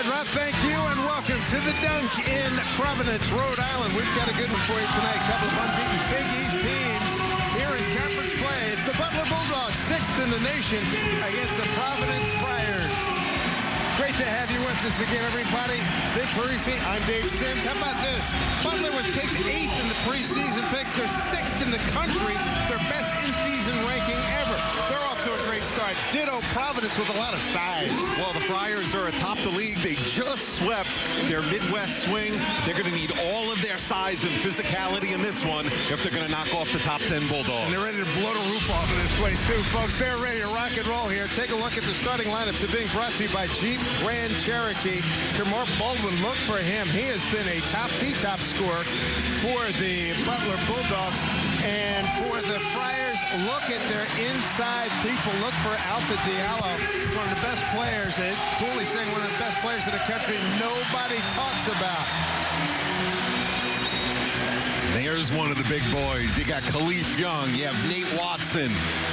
right, Rob, thank you, and welcome to the Dunk in Providence, Rhode Island. We've got a good one for you tonight. A couple of unbeaten Big East teams here in conference play. It's the Butler Bulldogs, 6th in the nation, against the Providence Friars. Great to have you with us again, everybody. Vic Parisi, I'm Dave Sims. How about this? Butler was picked 8th in the preseason picks. They're 6th in the country, their best in-season ranking ever. They're off to a great start. Ditto Providence with a lot of size. Well, the Friars are atop the league. They just swept their Midwest swing. They're going to need all of their size and physicality in this one if they're going to knock off the top 10 Bulldogs. And they're ready to blow the roof off of this place, too, folks. They're ready to rock and roll here. Take a look at the starting lineups. They're being brought to you by Jeep Grand Cherokee. Kamar Baldwin, look for him. He has been the top scorer for the Butler Bulldogs. And for the Friars, look at their inside people. Look for Alpha Diallo, one of the best players. And Cooley saying one of the best players in the country nobody talks about. There's one of the big boys. You got Khalif Young. You have Nate Watson.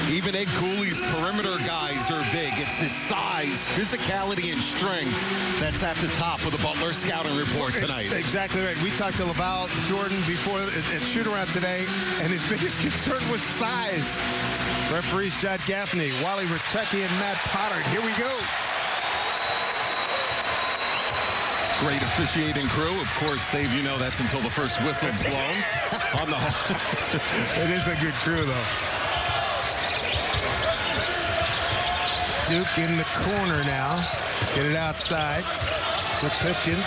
Even Ed Cooley's perimeter guys are big. It's this size, physicality, and strength that's at the top of the Butler scouting report tonight. Exactly right. We talked to Laval Jordan before at shoot-around today, and his biggest concern was size. Referees Judd Gaffney, Wally Ratucki, and Matt Potter. Here we go. Great officiating crew. Of course, Dave, you know that's until the first whistle's blown. On the It is a good crew, though. Duke in the corner now. Get it outside with Pipkins.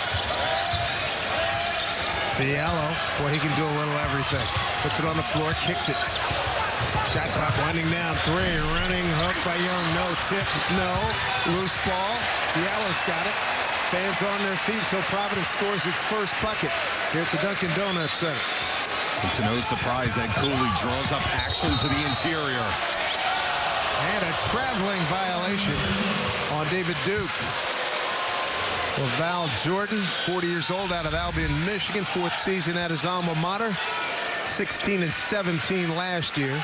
Diallo, boy, he can do a little everything. Puts it on the floor, kicks it. Shot clock winding down. 3, running hook by Young. No tip, no. Loose ball. Diallo's got it. Fans on their feet until Providence scores its first bucket here at the Dunkin' Donuts Center. And to no surprise, Ed Cooley draws up action to the interior. And a traveling violation on David Duke. Laval Jordan, 40 years old, out of Albion, Michigan, 4th season at his alma mater. 16-17 last year.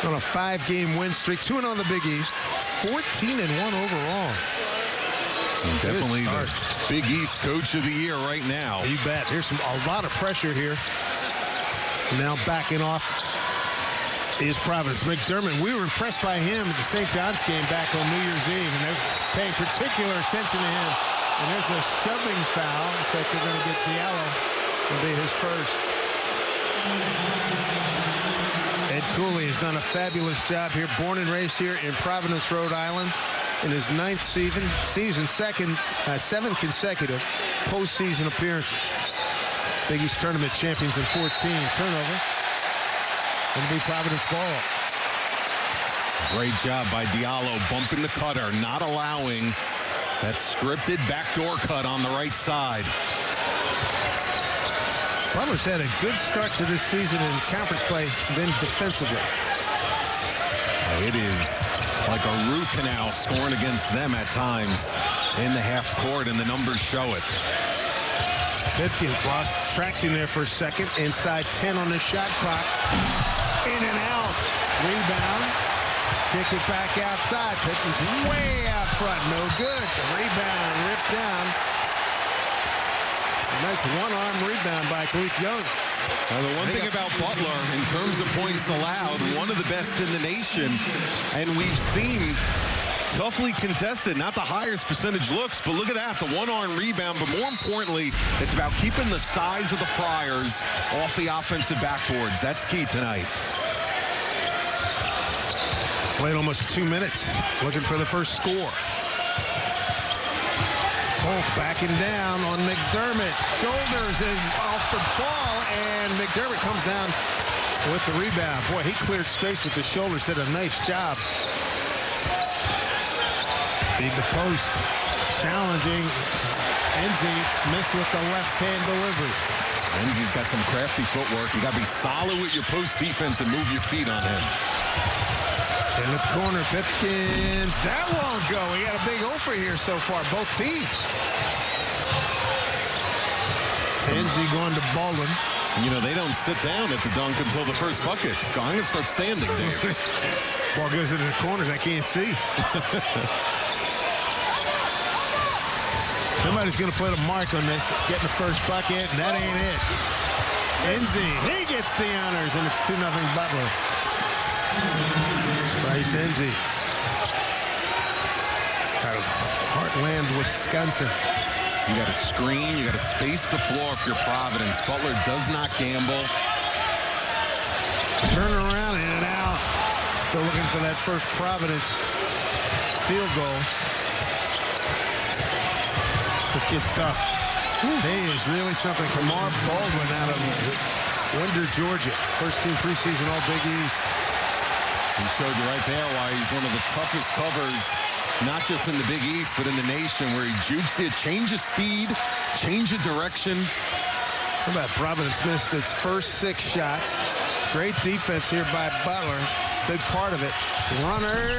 On a 5-game win streak, 2-0 on the Big East, 14-1 overall. And definitely the Big East Coach of the Year right now. You bet. There's a lot of pressure here. Now backing off is Providence. McDermott, we were impressed by him at the St. John's game back on New Year's Eve, and they're paying particular attention to him. And there's a shoving foul. Looks like they're going to get Diallo. It'll be his first. Ed Cooley has done a fabulous job here. Born and raised here in Providence, Rhode Island. In his 9th season, 7 consecutive postseason appearances. Big East Tournament champions in 14. Turnover. Going to be Providence ball. Great job by Diallo bumping the cutter, not allowing that scripted backdoor cut on the right side. Butler's had a good start to this season in conference play, then defensively. It is like a root canal scoring against them at times in the half court, and the numbers show it. Pipkins lost traction there for a second. Inside 10 on the shot clock. In and out. Rebound. Kick it back outside. Pipkins way out front. No good. Rebound ripped down. A nice one-arm rebound by Khalif Young. Now, the one thing about Butler, in terms of points allowed, one of the best in the nation. And we've seen toughly contested, not the highest percentage looks, but look at that, the one-arm rebound. But more importantly, it's about keeping the size of the Friars off the offensive backboards. That's key tonight. Played almost 2 minutes, looking for the first score. Polk backing down on McDermott. Shoulders in off the ball, and McDermott comes down with the rebound. Boy, he cleared space with the shoulders, did a nice job. Feed the post. Challenging. Enzi missed with the left-hand delivery. Enzi's got some crafty footwork. You got to be solid with your post defense and move your feet on him. In the corner, Pipkins. That won't go. He got a big offer here so far, both teams. Enzi going to Baldwin. You know, they don't sit down at the dunk until the first bucket. So I'm going to start standing, Dave. Ball goes into the corners. I can't see. Somebody's going to put a mark on this, getting the first bucket, and that ain't it. Enzi, he gets the honors, and it's 2-0 Butler. Bryce Enzi. Out of Heartland, Wisconsin. You got to screen, you got to space the floor if you're Providence. Butler does not gamble. Turn around, in and out. Still looking for that first Providence field goal. This kid's tough. He is really something. Kamar Baldwin out of Winder, Georgia. First team preseason All-Big East. He showed you right there why he's one of the toughest covers, not just in the Big East, but in the nation, where he jukes it, change of speed, change of direction. How about Providence missed its first 6 shots. Great defense here by Butler. Big part of it. Runner.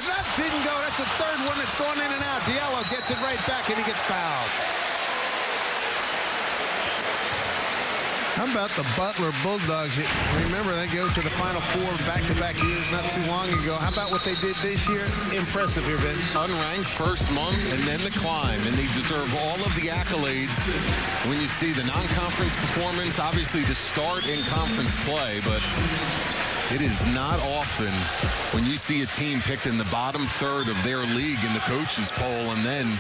That didn't go. That's the third one that's going in and out. Diallo gets it right back, and he gets fouled. How about the Butler Bulldogs? You remember they go to the Final Four back-to-back years not too long ago. How about what they did this year? Impressive here, Ben. Unranked first month and then the climb, and they deserve all of the accolades when you see the non-conference performance, obviously the start in conference play, but it is not often when you see a team picked in the bottom third of their league in the coaches poll and then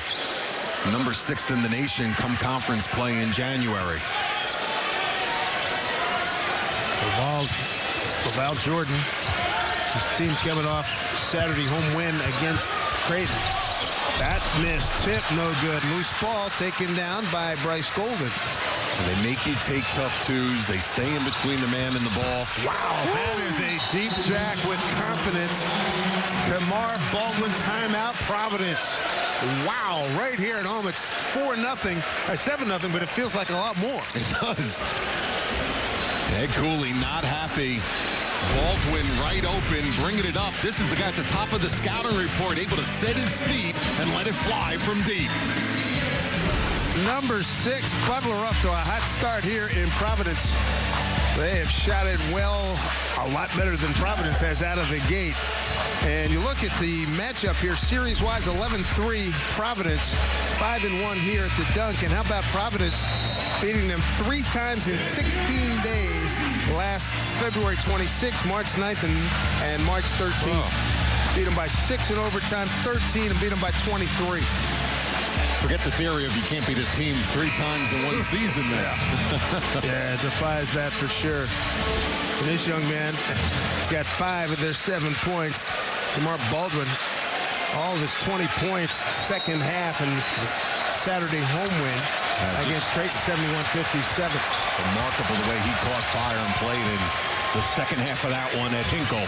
number 6th in the nation come conference play in January. Val Jordan, his team coming off Saturday home win against Creighton. That missed tip, no good. Loose ball taken down by Bryce Golden. And they make you take tough twos. They stay in between the man and the ball. Wow, that is a deep jack with confidence. Kamar Baldwin timeout, Providence. Wow, right here at home, it's 4-0, or 7-0, but it feels like a lot more. It does. Ed Cooley not happy. Baldwin right open, bringing it up. This is the guy at the top of the scouting report, able to set his feet and let it fly from deep. Number 6, Butler off to a hot start here in Providence. They have shot it well, a lot better than Providence has out of the gate. And you look at the matchup here, series-wise, 11-3 Providence, 5-1 here at the Dunk. And how about Providence beating them 3 times in 16 days, last February 26th, March 9th, and March 13th. Wow. Beat them by 6 in overtime, 13, and beat them by 23. Forget the theory of you can't beat a team 3 times in one season there. Yeah, it defies that for sure. And this young man has got 5 of their 7 points. Kamar Baldwin, all of his 20 points, second half, and Saturday home win against Creighton, 71-57. Remarkable the way he caught fire and played in the second half of that one at Hinkle.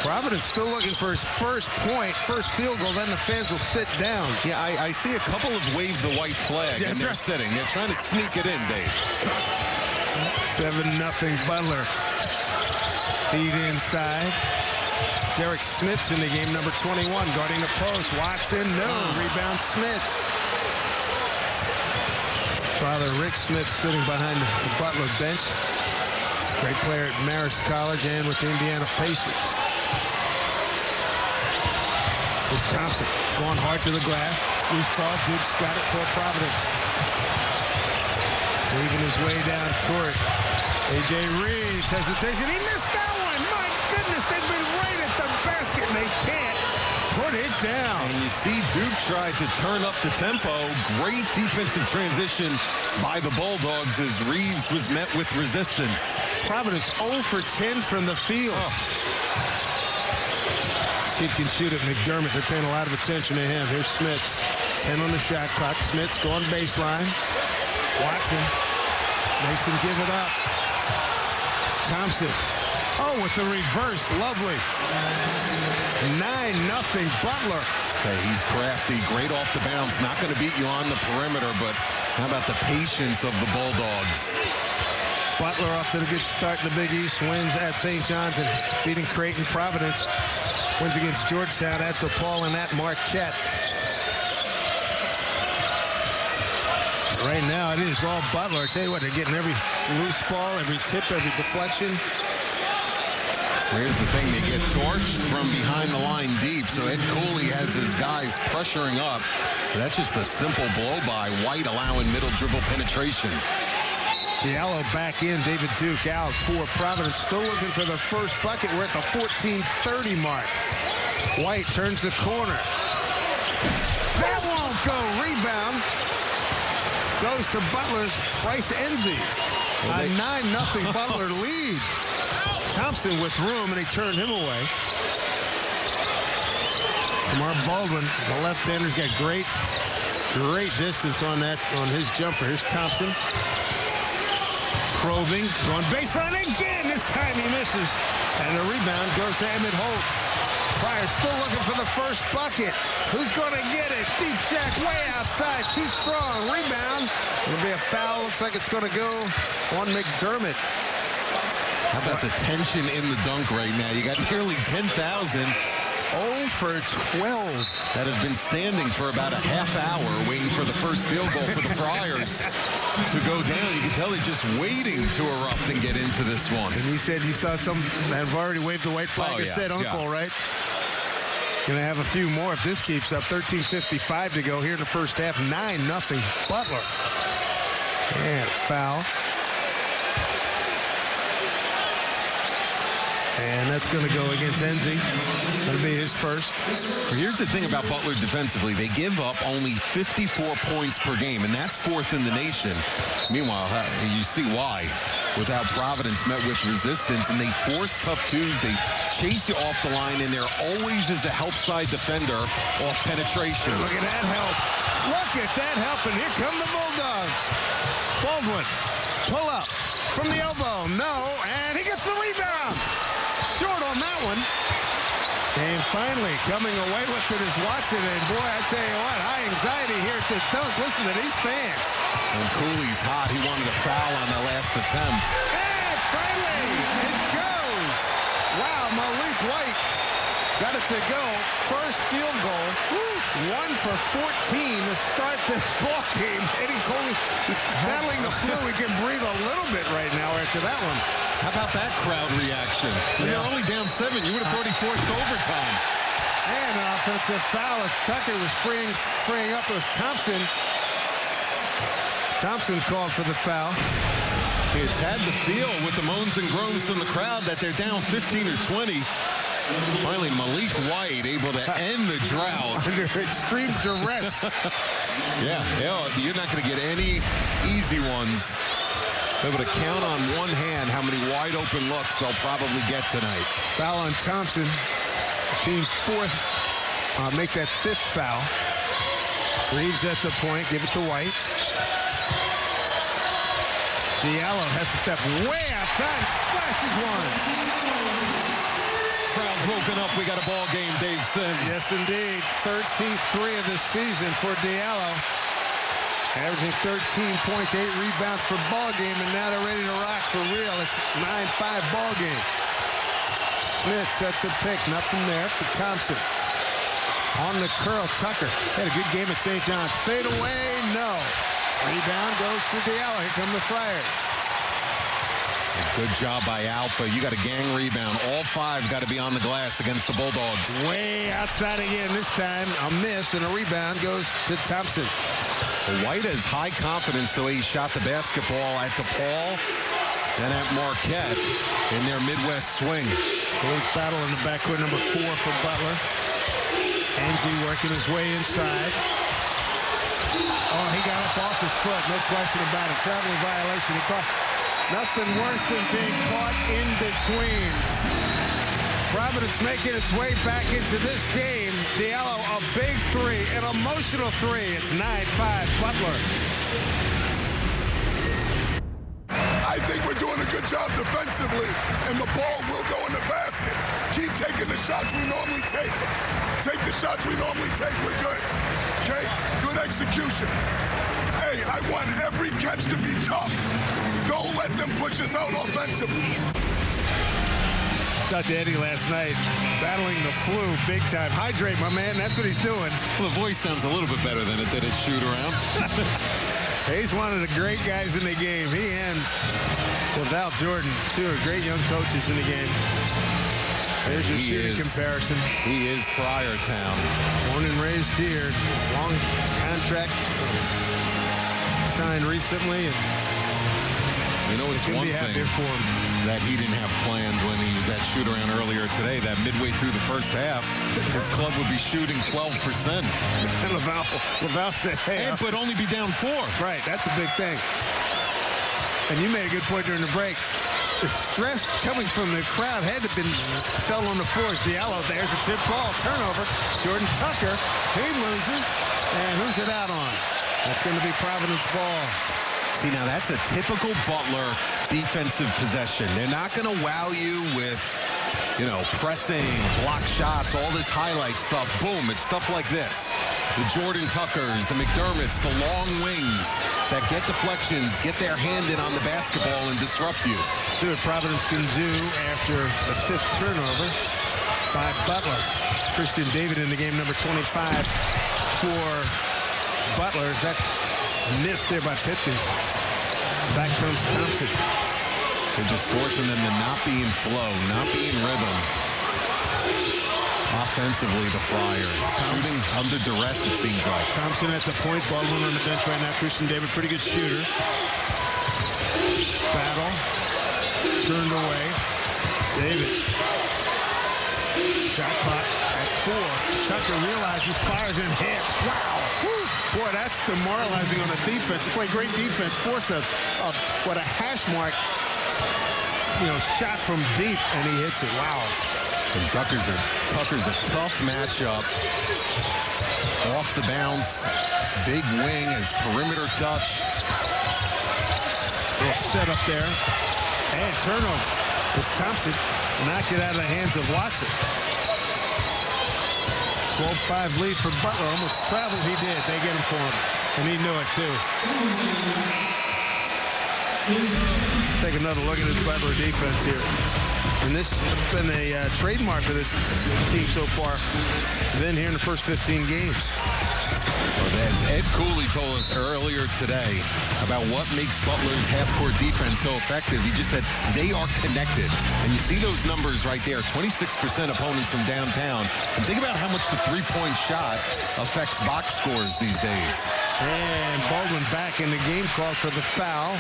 Providence still looking for his first point, first field goal, then the fans will sit down. Yeah, I see a couple of wave the white flag, and they're sitting. They're trying to sneak it in, Dave. 7-0 Butler. Feed inside. Derek Smith's in the game, number 21, guarding the post. Watson, no. Rebound, Smith. Father Rick Smith sitting behind the Butler bench. Great player at Marist College and with the Indiana Pacers. Here's Thompson going hard to the glass. Loose ball. Duke's got it for Providence. Weaving his way down court. A.J. Reeves hesitation. He missed that one. My goodness, they've been right at the basket, and they can't put it down. And you see Duke tried to turn up the tempo. Great defensive transition by the Bulldogs as Reeves was met with resistance. Providence 0 for 10 from the field. This kid can shoot at McDermott. They're paying a lot of attention to him. Here's Smith. 10 on the shot clock. Smith's going baseline. Watson makes him give it up. Thompson. Oh, with the reverse. Lovely. 9-0 Butler. Okay, he's crafty. Great off the bounce. Not going to beat you on the perimeter, but how about the patience of the Bulldogs? Butler off to the good start in the Big East. Wins at St. John's and beating Creighton. Providence wins against Georgetown at DePaul and at Marquette. Right now, it is all Butler. I tell you what, they're getting every loose ball, every tip, every deflection. Here's the thing, they get torched from behind the line deep, so Ed Cooley has his guys pressuring up. That's just a simple blow by. White allowing middle dribble penetration. Diallo back in, David Duke out for Providence. Still looking for the first bucket. We're at the 14:30 mark. White turns the corner. That won't go. Rebound goes to Butler's Bryce Enzi. A 9-0 Butler lead. Thompson with room, and he turned him away. Kamar Baldwin, the left-hander's got great distance on his jumper. Here's Thompson. Proving, going baseline again. This time he misses. And the rebound goes to Emmett Holt. Pryor still looking for the first bucket. Who's going to get it? Deep check way outside. Too strong. Rebound. It'll be a foul. Looks like it's going to go on McDermott. How about the tension in the dunk right now? You got nearly 10,000. 0 for 12 that have been standing for about a half hour waiting for the first field goal for the Friars to go down. You can tell they're just waiting to erupt and get into this one. And he said you saw some that have already waved the white flag. I said uncle, right? Going to have a few more if this keeps up. 13:55 to go here in the first half. 9-0 Butler. And foul. And that's going to go against Enzi. That'll be his first. Here's the thing about Butler defensively. They give up only 54 points per game, and that's fourth in the nation. Meanwhile, you see why. With how Providence met with resistance, and they force tough twos. They chase you off the line, and there always is a help side defender off penetration. Look at that help. Look at that help, and here come the Bulldogs. Baldwin, pull up from the elbow. No, and he gets the rebound. Short on that one. And finally coming away with it is Watson. And boy, I tell you what, high anxiety here at the dunk. Listen to these fans. And Cooley's hot. He wanted a foul on the last attempt. And finally, it goes. Wow, Malik White got it to go. First field goal. 1 for 14 to start this ball game. Eddie Cooley battling the flu. He can breathe a little bit right now after that one. How about that crowd reaction? They're only down 7. You would have already forced overtime. And an offensive foul as Tucker was freeing up. It was Thompson. Thompson called for the foul. It's had the feel with the moans and groans from the crowd that they're down 15 or 20. Finally, Malik White able to end the drought. Under extreme duress. Yeah, you're not going to get any easy ones. Able to count on one hand how many wide open looks they'll probably get tonight. Foul on Thompson. Team fourth. Make that 5th foul. Reeves at the point. Give it to White. Diallo has to step way outside. Splashes one. Crowd's woken up. We got a ball game, Dave Sims. Yes, indeed. 13th three of the season for Diallo. Averaging 13 points, 8 rebounds per ball game, and now they're ready to rock for real. It's 9-5 ball game. Smith sets a pick, nothing there for Thompson. On the curl, Tucker had a good game at St. John's. Fade away, no. Rebound goes to Diallo. Here come the Friars. Good job by Alpha. You got a gang rebound. All 5 got to be on the glass against the Bulldogs. Way outside again this time. A miss, and a rebound goes to Thompson. White has high confidence the way he shot the basketball at DePaul and at Marquette in their Midwest swing. Close battle in the backcourt, number 4 for Butler. Enzi working his way inside. Oh, he got up off his foot, no question about it. Traveling violation. He caught nothing worse than being caught in between. Providence making its way back into this game. Diallo, a big 3, an emotional 3. It's 9-5 Butler. I think we're doing a good job defensively, and the ball will go in the basket. Keep taking the shots we normally take. Take the shots we normally take. We're good. Okay? Good execution. Hey, I want every catch to be tough. Don't let them push us out offensively. Talked to Eddie last night, battling the flu big time. Hydrate, my man. That's what he's doing. Well, the voice sounds a little bit better than it did at shoot around. He's one of the great guys in the game. He and Val Jordan, 2 great young coaches in the game. There's your shooting is, comparison. He is Friartown. Born and raised here. Long contract signed recently. And you know, it's one thing that he didn't have planned when he was at shoot-around earlier today, that midway through the first half, his club would be shooting 12%. And Laval said, hey. But only be down 4. Right, that's a big thing. And you made a good point during the break. The stress coming from the crowd had to been fell on the floor. Diallo, there's a tip ball, turnover. Jordan Tucker, he loses. And who's it out on? That's going to be Providence ball. See, now that's a typical Butler defensive possession. They're not going to wow you with, you know, pressing, block shots, all this highlight stuff. Boom, it's stuff like this. The Jordan Tuckers, the McDermotts, the long wings that get deflections, get their hand in on the basketball and disrupt you. See what Providence can do after the 5th turnover by Butler. Christian David in the game, number 25 for Butler. Is that missed there by Pipkins? Back comes Thompson. They're just forcing them to not be in flow, not be in rhythm. Offensively, the Friars shooting under duress, it seems like. Thompson at the point, Baldwin on the bench right now. Christian David, pretty good shooter. Battle. Turned away. David. Shot clock at 4. Tucker realizes, fires and hits. Wow. Woo. Boy, that's demoralizing on a defense. They play great defense. Force a hash mark, you know, shot from deep, and he hits it. Wow. And Tucker's a tough matchup. Off the bounce, big wing, his perimeter touch. Little set up there. And turnover. As Thompson knocked it out of the hands of Watson. 12-5 lead for Butler. Almost traveled, he did. They get him for him. And he knew it, too. Take another look at this Butler defense here. And this has been a trademark for this team so far. Then here in the first 15 games. Well, as Ed Cooley told us earlier today about what makes Butler's half-court defense so effective, he just said they are connected. And you see those numbers right there, 26% opponents from downtown. And think about how much the three-point shot affects box scores these days. And Baldwin back in the game, called for the foul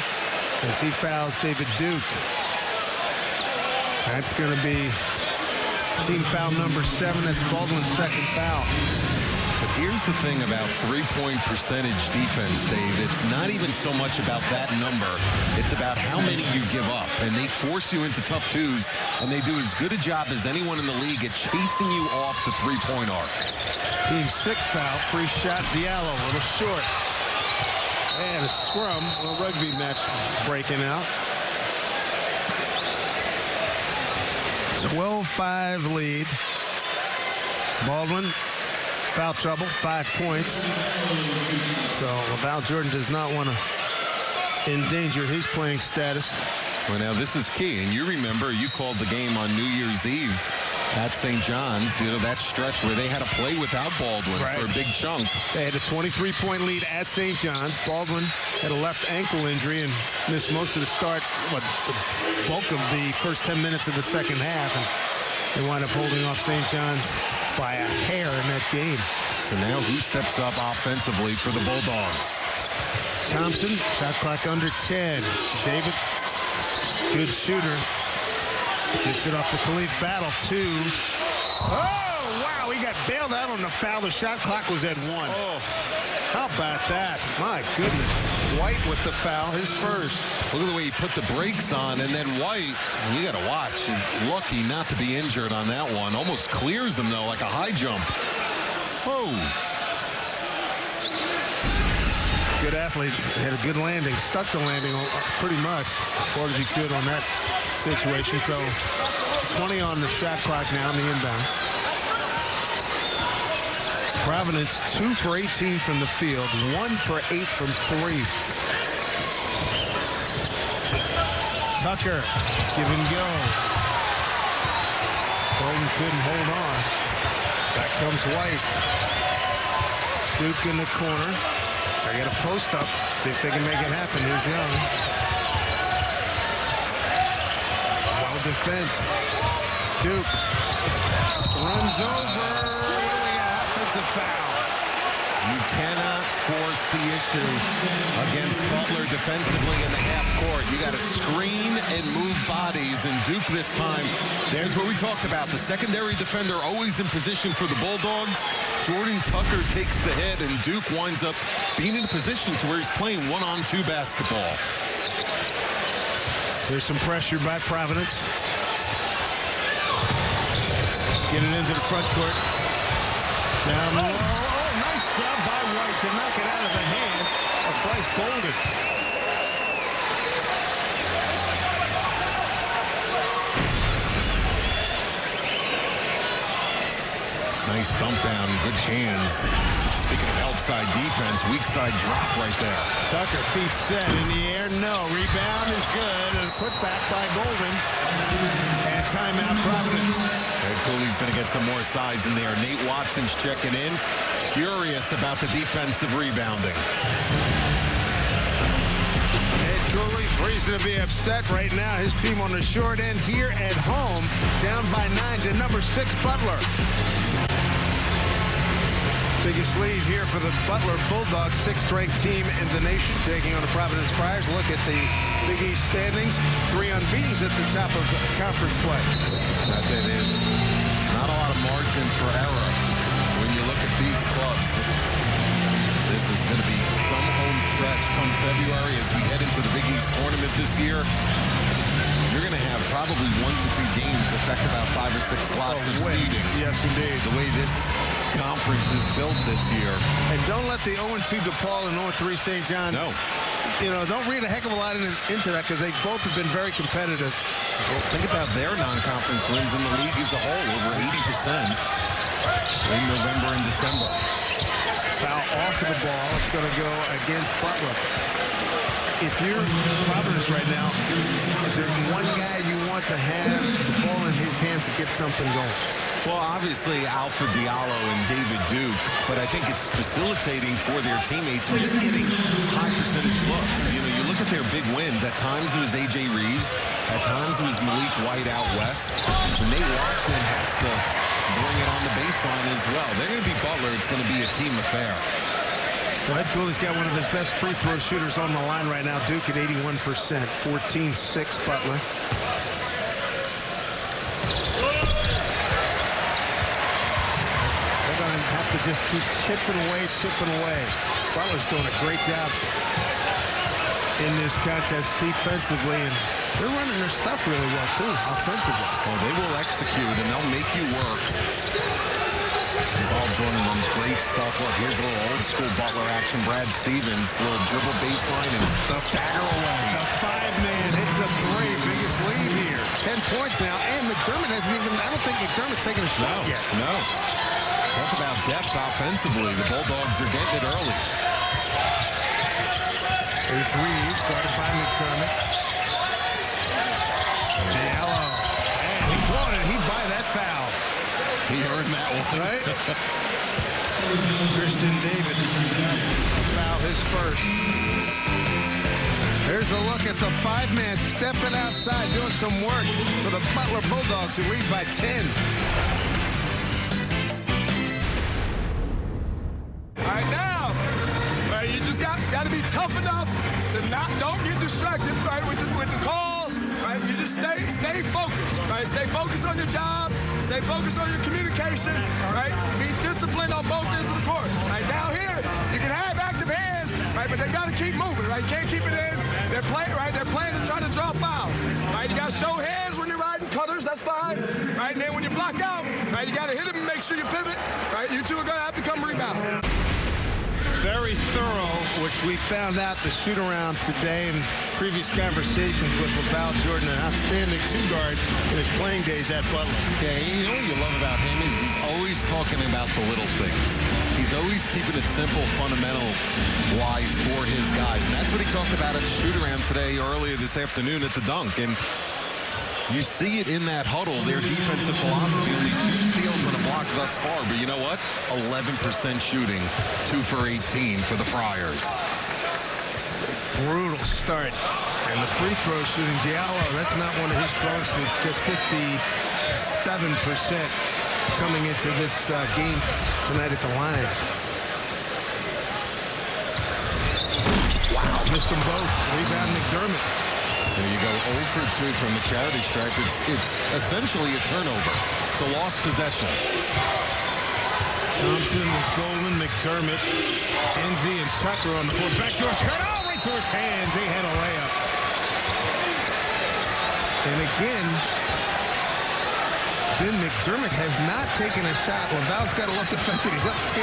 as he fouls David Duke. That's going to be team foul number 7. That's Baldwin's second foul. But here's the thing about three-point percentage defense, Dave. It's not even so much about that number. It's about how many you give up. And they force you into tough twos, and they do as good a job as anyone in the league at chasing you off the three-point arc. Team 6 foul, free shot, Diallo, a little short. And a scrum, a rugby match breaking out. 12-5 lead. Baldwin, foul trouble, 5 points. So Laval Jordan does not want to endanger his playing status. Well, now this is key. And you remember, you called the game on New Year's Eve at St. John's, you know, that stretch where they had to play without Baldwin for a big chunk. They had a 23-point lead at St. John's. Baldwin had a left ankle injury and missed most of the start, the bulk of the first 10 minutes of the second half. And they wound up holding off St. John's by a hair in that game. So now who steps up offensively for the Bulldogs? Thompson, shot clock under 10. David, good shooter. Gets it off to Khalif. Battle 2. Oh, wow, he got bailed out on the foul. The shot clock was at 1. Oh, how about that? My goodness. White with the foul, his first. Look at the way he put the brakes on, and then White, you got to watch. Lucky not to be injured on that one. Almost clears him, though, like a high jump. Oh. Good athlete. Had a good landing. Stuck the landing pretty much as far as he could on that situation. So 20 on the shot clock now in the inbound. Providence 2 for 18 from the field, 1 for 8 from 3. Tucker, give and go. Golden couldn't hold on. Back comes White. Duke in the corner. They got a post up. See if they can make it happen. Here's Young. Well defense. Duke Runs over. What do we got? Offensive foul. You cannot force the issue against Butler defensively in the half court. You got to screen and move bodies, and Duke this time, there's what we talked about. The secondary defender always in position for the Bulldogs. Jordan Tucker takes the hit, and Duke winds up being in a position to where he's playing 1-on-2 basketball. There's some pressure by Providence. Getting into the front court. Down low. Nice job by White to knock it out of the hands of Bryce Golden. Nice dump down, good hands. Speaking of help side defense, weak side drop right there. Tucker, feet set in the air. No, rebound is good. And put back by Golden. And timeout Providence. Cooley's going to get some more size in there. Nate Watson's checking in. Furious about the defensive rebounding. Ed Cooley, reason to be upset right now. His team on the short end here at home. Down by 9 to number 6, Butler. Biggest lead here for the Butler Bulldogs, 6th-ranked team in the nation, taking on the Providence Friars. Look at the Big East standings. 3 unbeatens at the top of conference play. That it is not a lot of margin for error when you look at these clubs. This is going to be some home stretch come February as we head into the Big East tournament this year. You're going to have probably 1 to 2 games affect about 5 or 6 slots of seeding. Yes, indeed. The way this conference is built this year. And don't let the 0-2 DePaul and 0-3 St. John's. No. You know, don't read a heck of a lot into that because they both have been very competitive. Well, think about their non-conference wins in the league as a whole, over 80% in November and December. Foul off of the ball. It's going to go against Butler. If you're Providence right now, is there one guy you want to have the ball in his hands to get something going? Well, obviously, Alfred Diallo and David Duke, but I think it's facilitating for their teammates and just getting high percentage looks. You know, you look at their big wins. At times it was A.J. Reeves. At times it was Malik White out west. Nate Watson has to bring it on the baseline as well. They're going to be Butler. It's going to be a team affair. Well, Ed Cooley's got one of his best free throw shooters on the line right now. Duke at 81%. 14-6 Butler. Have to just keep chipping away. Butler's doing a great job in this contest defensively, and they're running their stuff really well, too, offensively. Well, they will execute, and they'll make you work. Paul Jordan runs great stuff. Look, here's a little old-school Butler action. Brad Stevens, little dribble baseline, and stagger away. The 5-man hits the 3. Biggest lead here. 10 points now, and McDermott hasn't even, I don't think McDermott's taken a shot yet. No. Talk about depth offensively. The Bulldogs are getting it early. Here's Reeves, guarded by McDermott. Diallo. And he wanted it. He buy that foul. He earned that one. Right? Christian David. Foul his first. Here's a look at the 5-man stepping outside, doing some work for the Butler Bulldogs, who lead by 10. Right now, you just got to be tough enough to don't get distracted, right, with the calls, right? You just stay focused, right? Stay focused on your job, stay focused on your communication, right? Be disciplined on both ends of the court. Right down here, you can have active hands, right? But they got to keep moving, right? You can't keep it in. They're playing, right? They're playing to try to draw fouls, right? You got to show hands when you're riding cutters, that's fine, right? And then when you block out, right, you got to hit them and make sure you pivot, right? You two are gonna have to come rebound. Very thorough, which we found out the shoot-around today in previous conversations with LaVall Jordan, an outstanding two-guard in his playing days at Butler. Yeah, you know what you love about him is he's always talking about the little things. He's always keeping it simple, fundamental-wise for his guys. And that's what he talked about at the shoot-around today, earlier this afternoon at the dunk. And you see it in that huddle, their defensive philosophy. Only 2 steals and a block thus far, but you know what? 11% shooting, 2 for 18 for the Friars. It's a brutal start. And the free throw shooting, Diallo, that's not one of his strong suits, just 57%. coming into this game tonight at the line. Wow, missed them both. Rebound McDermott. There you go, 0 for 2 from the charity stripe. It's essentially a turnover. It's a lost possession. Thompson with Golden, McDermott, Enzi, and Tucker on the floor. Backdoor cut, oh, right through his hands. He had a layup. And again, then McDermott has not taken a shot. Laval's got to love the fact that he's up 10.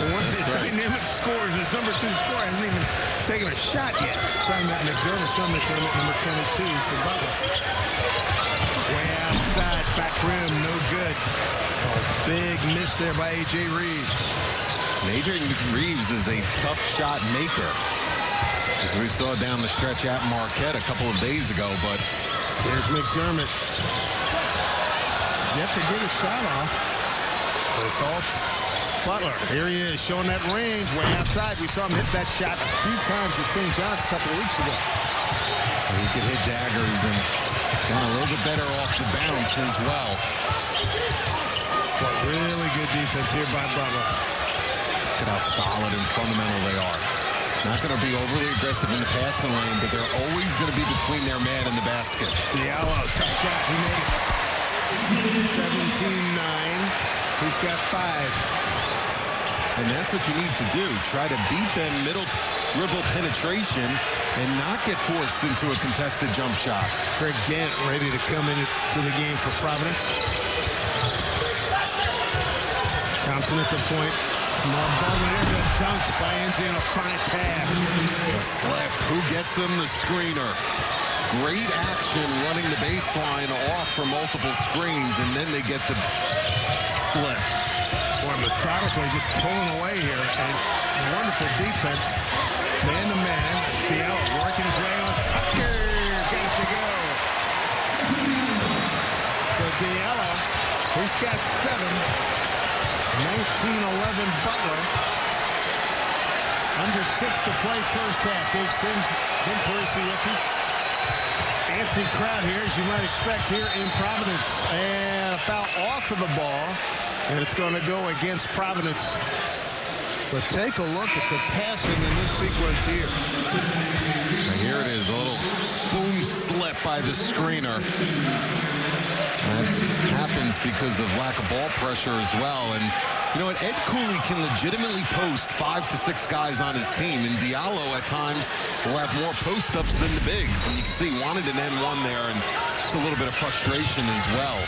And one of his dynamic scores, his number 2 scorer, hasn't even taken a shot yet. Talking about McDermott, number 22 for Butler. Way outside, back rim, no good. Oh, big miss there by A.J. Reeves. A.J. Reeves is a tough shot maker, as we saw down the stretch at Marquette a couple of days ago, but there's McDermott. Yet to get a shot off. But it's all Butler. Here he is, showing that range way outside. We saw him hit that shot a few times at St. John's a couple of weeks ago. He could hit daggers and got a little bit better off the bounce as well. But really good defense here by Butler. Look at how solid and fundamental they are. Not going to be overly aggressive in the passing lane, but they're always going to be between their man and the basket. Diallo, tough shot. He made it. 17-9. He's got 5. And that's what you need to do. Try to beat them middle dribble penetration and not get forced into a contested jump shot. Greg Gant ready to come into the game for Providence. Thompson at the point. More Butler. There's a dunk by Enzi on a fine pass. The slip. Who gets them? The screener. Great action running the baseline off for multiple screens, and then they get the slip. Boy, methodically just pulling away here, and wonderful defense. Man to man. Diallo working his way on Tucker. Got it to go. So Diallo, he's got 7. 19-11 Butler. Under 6 to play first half. Dave Sims, Jim Percy rookie. Fancy crowd here, as you might expect here in Providence. And a foul off of the ball. And it's going to go against Providence. But take a look at the passing in this sequence here. And here it is, a little boom slip by the screener. That happens because of lack of ball pressure as well. And you know what? Ed Cooley can legitimately post 5 to 6 guys on his team. And Diallo at times will have more post-ups than the bigs. And you can see he wanted an N1 there. And it's a little bit of frustration as well.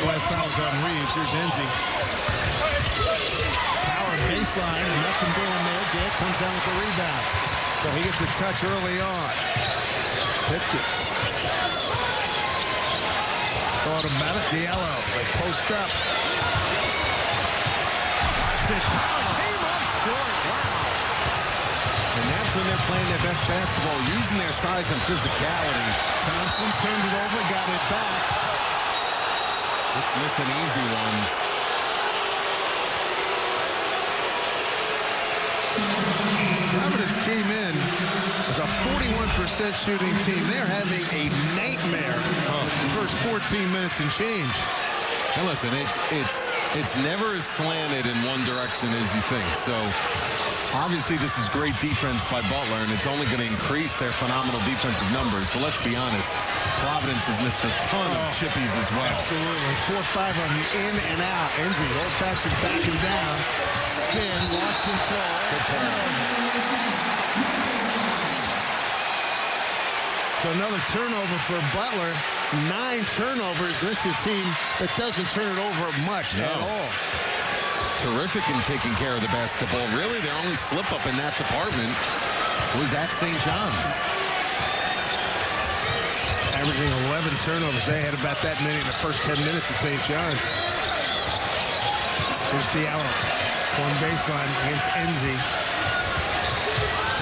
Last foul's on Reeves. Here's Enzi. Power baseline. Nothing doing there. Gant comes down with the rebound. So he gets a touch early on. Picked it. Thought about it. Diallo. They post up. Came up short. Wow. And that's when they're playing their best basketball, using their size and physicality. Thompson turned it over, got it back. Just missing easy ones. Providence came in as a 41% shooting team. They're having a nightmare the first 14 minutes and change. And listen, it's never as slanted in one direction as you think. So obviously this is great defense by Butler, and it's only going to increase their phenomenal defensive numbers. But let's be honest, Providence has missed a ton of chippies as well. Absolutely. 4-5 on the in and out. Enzi, old-fashioned backing down. Spin, lost control. So another turnover for Butler. 9 turnovers. This is a team that doesn't turn it over much at all. Terrific in taking care of the basketball. Really, their only slip-up in that department was at St. John's. Averaging 11 turnovers. They had about that many in the first 10 minutes at St. John's. Here's Diallo. One baseline against Enzi.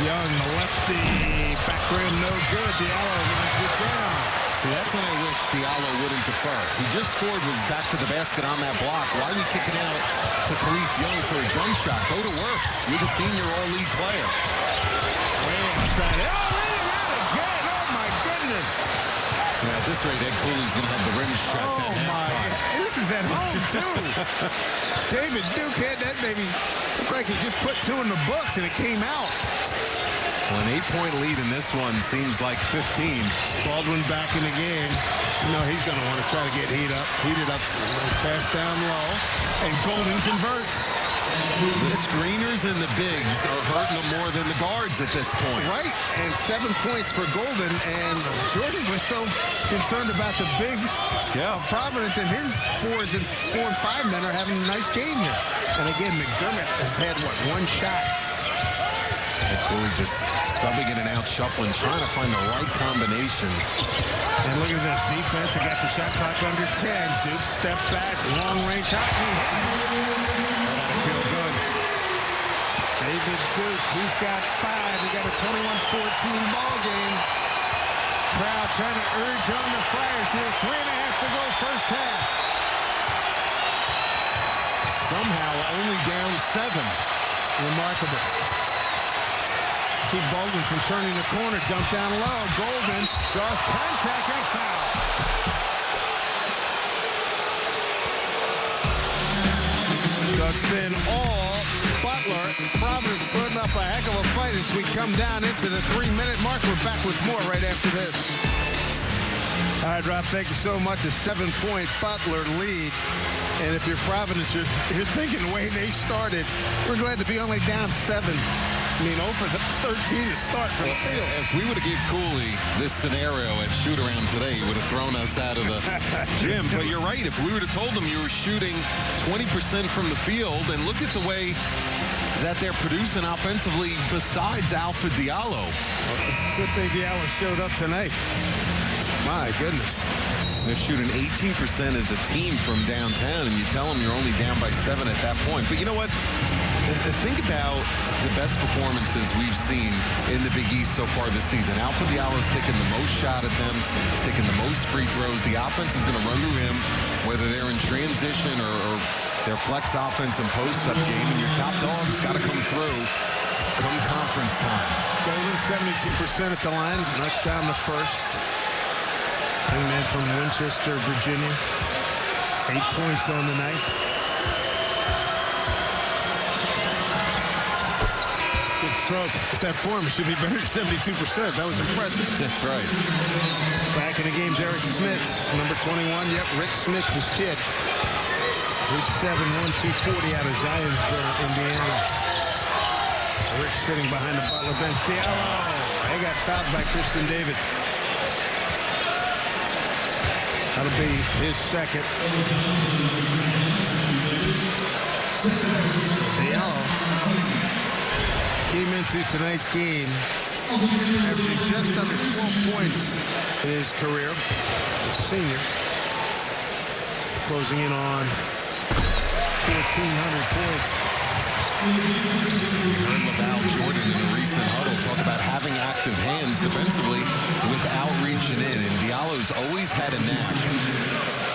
Young, the lefty. Back rim, no good. Diallo knocked it down. See, that's when I wish Diallo wouldn't defer. He just scored, was back to the basket on that block. Why are we kicking out to Khalif Young for a jump shot? Go to work. You're the senior all-league player. Way outside. Oh, again. Oh, my goodness. At this rate, Ed Cooley's going to have the rims checked at halftime. This is at home, too. David Duke had that maybe looked like he just put 2 in the books, and it came out. Well, an 8-point lead in this one seems like 15. Baldwin back in the game. You know, he's going to want to try to get heated up. Nice pass down low, and Golden converts. The screeners and the bigs are hurting them more than the guards at this point. Right, and 7 points for Golden, and Jordan was so concerned about the bigs of Providence, and his 4 and 5 men are having a nice game here. And again, McDermott has had, what, 1 shot. And Cooley just subbing in and out, shuffling, trying to find the right combination. And look at this defense. They got the shot clock under 10. Duke step back, long range shot. That'll feel good. David Duke, he's got 5. He got a 21-14 ball game. Crowd trying to urge on the Friars here. 3.5 to go first half. Somehow only down 7. Remarkable. Keep Baldwin from turning the corner. Dump down low. Golden draws contact and foul. So it's been all Butler. Providence putting up a heck of a fight as we come down into the 3-minute mark. We're back with more right after this. All right, Rob, thank you so much. A 7-point Butler lead. And if you're Providence, you're thinking the way they started, we're glad to be only down 7. I mean, over the 13 to start from the field. If we would have gave Cooley this scenario at shoot-around today, he would have thrown us out of the gym. But you're right. If we would have told him you were shooting 20% from the field, and look at the way that they're producing offensively besides Alpha Diallo. Good thing Diallo showed up tonight. My goodness. They're shooting 18% as a team from downtown, and you tell them you're only down by 7 at that point. But you know what? Think about the best performances we've seen in the Big East so far this season. Alpha Diallo's taken the most shot attempts. He's taken the most free throws. The offense is going to run through him, whether they're in transition or their flex offense and post-up game. And your top dog's got to come through come conference time. Golden 72% at the line. Knocks down the first. Young man from Winchester, Virginia. 8 points on the night. Good stroke. With that form, it should be better than 72%. That was impressive. That's right. Back in the game, Derek Smith, number 21. Yep, Rick Smith's his kid. He's 7'1", 240 out of Zionsville, Indiana. Rick sitting behind the Butler bench. Diallo. They got fouled by Kristen David. That'll be his second. Diallo came into tonight's game averaging just under 12 points in his career. A senior. Closing in on 1,400 points. Heard LaValle Jordan in a recent huddle talk about having active hands defensively without reaching in. And Diallo's always had a knack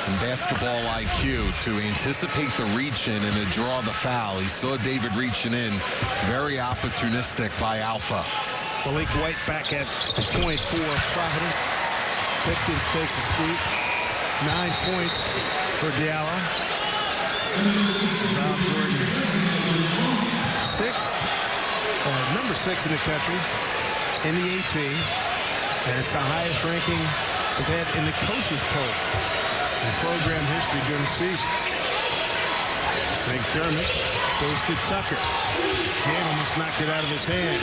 in basketball IQ to anticipate the reach in and to draw the foul. He saw David reaching in. Very opportunistic by Alpha. Malik White back at point for Providence. Pipkins takes a seat. 9 points for Diallo. LaValle Jordan. Number 6 in the country in the AP, and it's the highest ranking they've had in the coaches poll in program history during the season. McDermott goes to Tucker. Dan almost knocked it out of his hand.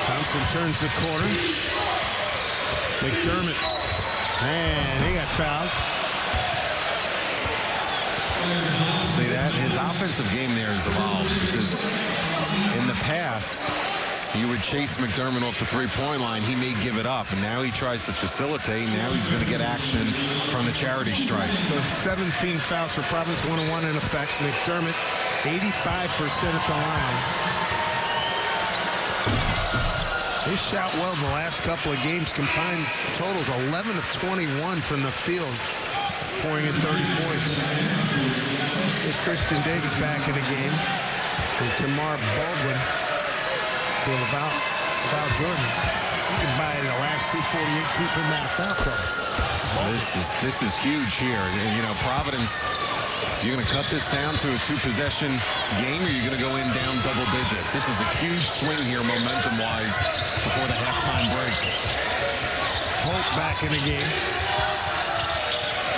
Thompson turns the corner. McDermott, and he got fouled. See that? His offensive game there has evolved because in the past, you would chase McDermott off the three-point line. He may give it up, and now he tries to facilitate. Now he's going to get action from the charity stripe. So 17 fouls for Providence, 1-1 in effect. McDermott, 85% at the line. They shot well the last couple of games. Combined totals 11 of 21 from the field, pouring in 30 points. Here's Kristen David back in the game. And Kamar Baldwin to LaValle Jordan. You can buy the last 248, keep him out of foul trouble. This is huge here. And, you know, Providence, you're going to cut this down to a two-possession game, or you're going to go in down double digits. This is a huge swing here, momentum-wise, before the halftime break. Holt back in the game.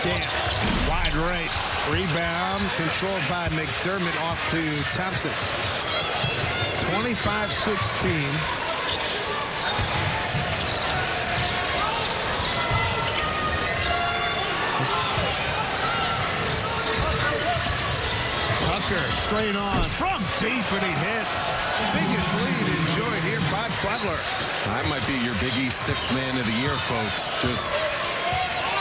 Gant, wide right. Rebound controlled by McDermott off to Thompson. 25-16. Tucker straight on from deep, and he hits. Biggest lead enjoyed here by Butler. That might be your Big East sixth man of the year, folks.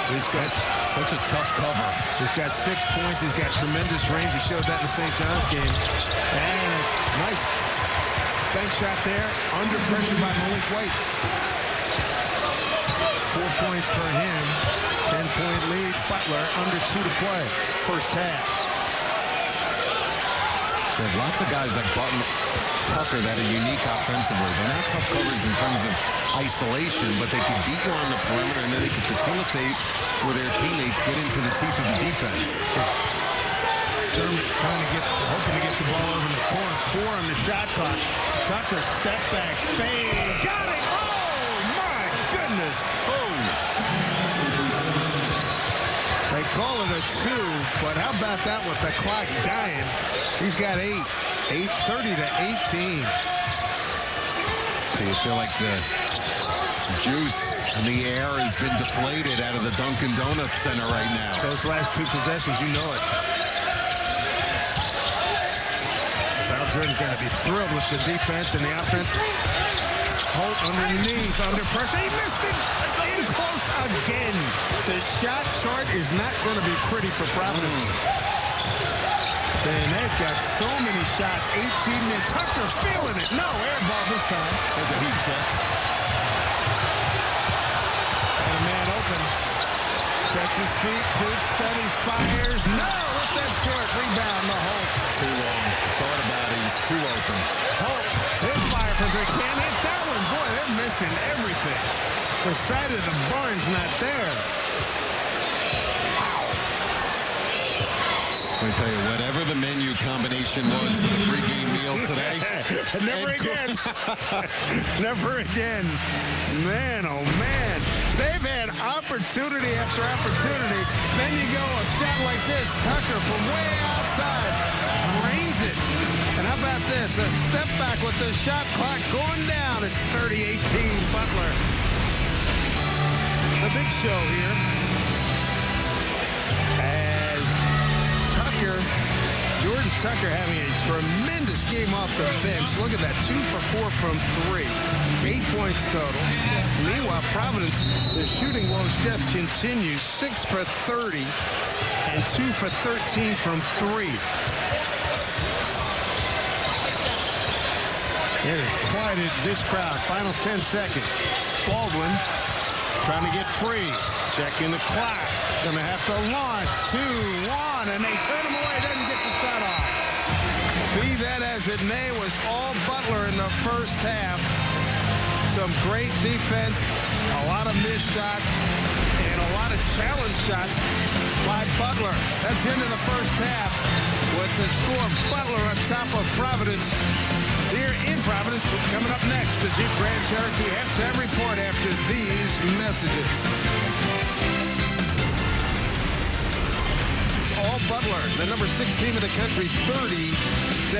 He's got such a tough cover. He's got 6 points. He's got tremendous range. He showed that in the St. John's game. And a nice bank shot there. Under pressure by Malik White. 4 points for him. 10-point lead. Butler under 2 to play. First half. Lots of guys like Butler, Tucker that are unique offensively. They're not tough covers in terms of isolation, but they can beat you on the perimeter, and then they can facilitate for their teammates get into the teeth of the defense. Dermott hoping to get the ball over in the corner. 4 on the shot clock. Tucker step back fade. Got it! Oh my goodness! Boom! They call it a 2, but how about that with the clock dying? He's got 8. 30 to 18. So you feel like the juice in the air has been deflated out of the Dunkin' Donuts Center right now. Those last 2 possessions, you know it. Bowser's going to be thrilled with the defense and the offense. Holt underneath, under pressure. He missed it. In close again. The shot chart is not going to be pretty for Providence. And they've got so many shots. 8 feet in. Tucker feeling it. No air ball this time. That's a heat check. And a man open. Sets his feet. Duke studies, fires. No, with that short rebound. The Holt. Too long. Thought about it. He's too open. Holt. He'll fire from three. Can't hit that one. Boy, they're missing everything. The side of the barn's not there. Let me tell you, whatever the menu combination was for the pregame meal today. Never again. Never again. Man, oh man. They've had opportunity after opportunity. Then you go a shot like this. Tucker from way outside drains it. And how about this? A step back with the shot clock going down. It's 30-18 Butler. The big show here. As Jordan Tucker having a tremendous game off the bench. Look at that, 2 for 4 from 3. 8 points total. Meanwhile, Providence, the shooting woes just continue. 6 for 30 and 2 for 13 from 3. It has quieted this crowd. Final 10 seconds. Baldwin trying to get free. Checking the clock. Gonna have to launch. 2-1, and they turn him away. Doesn't get the shot off. Be that as it may, was all Butler in the first half. Some great defense, a lot of missed shots, and a lot of challenge shots by Butler. That's the end of the first half with the score. Butler on top of Providence here in Providence. Coming up next, the Jeep Grand Cherokee halftime report after these messages. All Butler, the number 6 team in the country, 30 to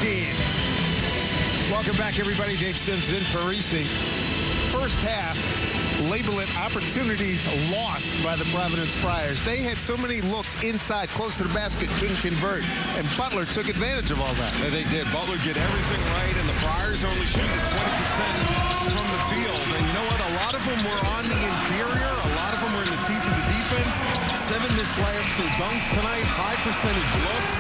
18. Welcome back, everybody. Dave Sims in Parisi. First half, label it opportunities lost by the Providence Friars. They had so many looks inside, close to the basket, couldn't convert, and Butler took advantage of all that. They did. Butler did everything right, and the Friars only shooting 20% from the field. And you know what? A lot of them were on the interior. A lot of them were in the teeth of the defense. 7 missed layups or dunks tonight. High percentage looks.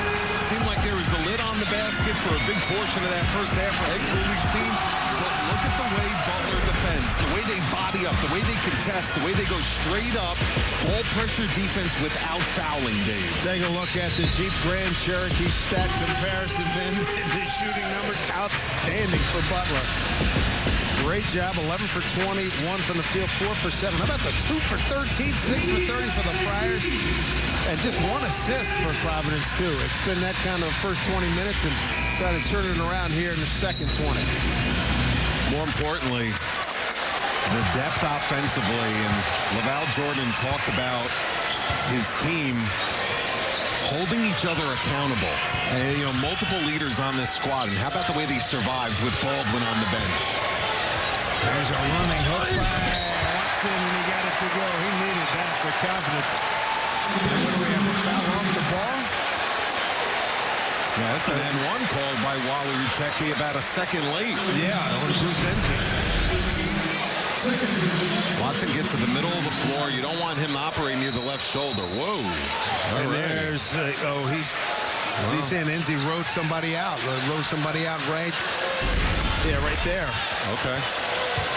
Seemed like there was a lid on the basket for a big portion of that first half for Ed Cooley's team. But look at the way Butler defends, the way they body up, the way they contest, the way they go straight up, ball pressure defense without fouling, Dave. Take a look at the Jeep Grand Cherokee stat comparison. Then the shooting numbers outstanding for Butler. Great job. 11 for 20, 1 from the field, 4 for 7. How about the 2 for 13, 6 for 30 for the Friars? And just 1 assist for Providence, too. It's been that kind of first 20 minutes and trying to turn it around here in the second 20. More importantly, the depth offensively, and Laval Jordan talked about his team holding each other accountable. And, you know, multiple leaders on this squad. And how about the way they survived with Baldwin on the bench? There's a running hook by Watson, and he got it to go. He needed that for confidence. And what do we have? A foul off the ball? Yeah, that's an N1 called by Wally Rutecki about a second late. Yeah, on Bruce Ensign. Watson gets to the middle of the floor. You don't want him operating near the left shoulder. Whoa. And there's, is he saying Enzi rode somebody out? Rode somebody out right? Yeah, right there. Okay.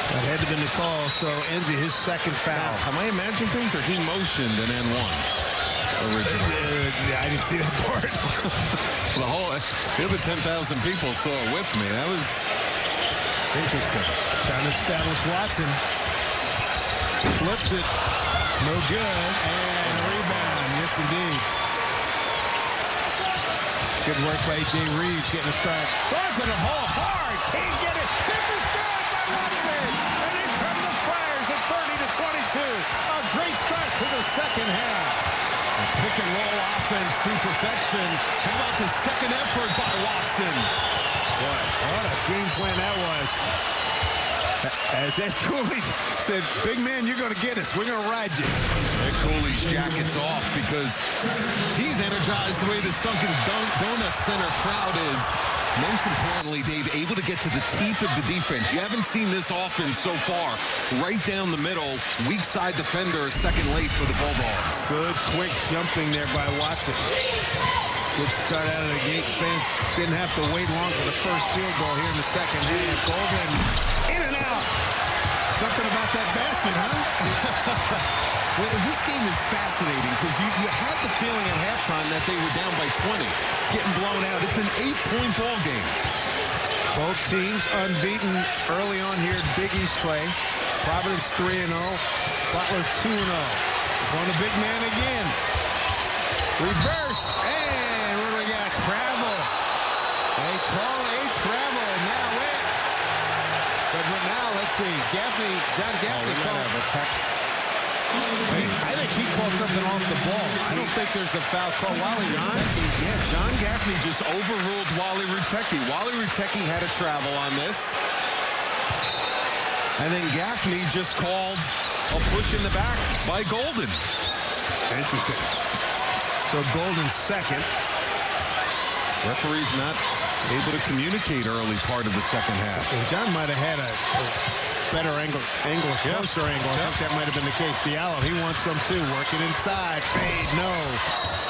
That had to have been the call. So Enzi, his second foul. Now, am I imagining things, or he motioned an N1 originally? I didn't see that part. The other 10,000 people saw it with me. That was interesting. Trying to establish Watson. Flips it. No good. And a rebound. Yes, indeed. Good work by A.J. Reeves getting a start. Watson a hole hard. Can't get it. Tip is good by Watson. And in come the Friars at 30-22. A great start to the second half. A pick and roll offense to perfection. How about the second effort by Watson? What a game plan that was. As Ed Cooley said, big man, you're going to get us. We're going to ride you. Ed Cooley's jacket's off because he's energized the way this Dunkin' Donuts Center crowd is. Most importantly, Dave, able to get to the teeth of the defense. You haven't seen this offense so far. Right down the middle, weak side defender, second late for the Bulldogs. Good, quick jumping there by Watson. Good start out of the gate. Fans didn't have to wait long for the first field goal here in the second half. Golden in and out. Something about that basket, huh? Well, this game is fascinating because you had the feeling at halftime that they were down by 20, getting blown out. It's an 8-point ball game. Both teams unbeaten early on here at Big East play. Providence 3-0. Butler 2-0. Going to big man again. Reverse. And what do we got? Travel. They call a travel. Now it. But now let's see. John Gaffney called a tech. I think he called something off the ball. I don't think there's a foul call. John Gaffney just overruled Wally Rutecki. Wally Rutecki had a travel on this. And then Gaffney just called a push in the back by Golden. Interesting. So Golden second. Referee's not able to communicate early part of the second half. And John might have had a better angle, closer angle. I think that might have been the case. Diallo, he wants some too. Working inside. Fade, no.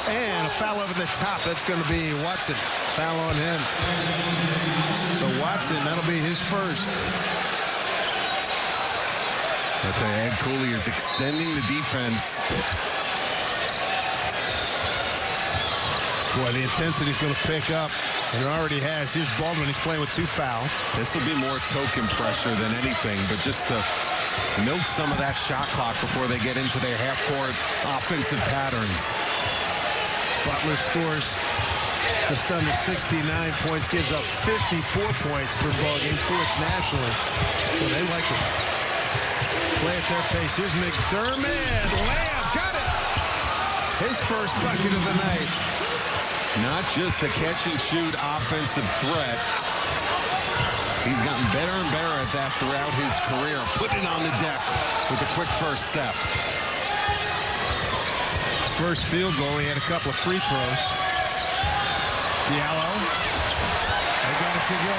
And a foul over the top. That's going to be Watson. Foul on him. So Watson, that'll be his first. But Ed Cooley is extending the defense. Boy, the intensity's going to pick up. And it already has. Here's Baldwin. He's playing with 2 fouls. This will be more token pressure than anything, but just to milk some of that shot clock before they get into their half-court offensive patterns. Butler scores just under 69 points, gives up 54 points per ball game, 4th nationally. So they like it. Play at their pace. Here's McDermott. Lamb got it. His first bucket of the night. Not just a catch-and-shoot offensive threat. He's gotten better and better at that throughout his career. Putting it on the deck with a quick first step. First field goal, he had a couple of free throws. Diallo. They got it to go.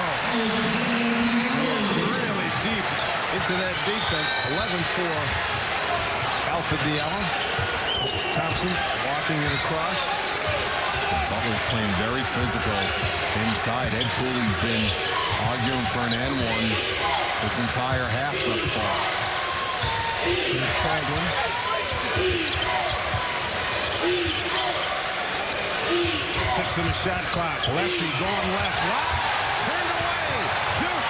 Really deep into that defense. 11 for Alpha Diallo. Thompson walking it across. Butler's playing very physical inside. Ed Cooley's been arguing for an N1 this entire half thus far. Here's Baldwin. 6 in the shot clock. Lefty going left. Lock. Turned away. Duke.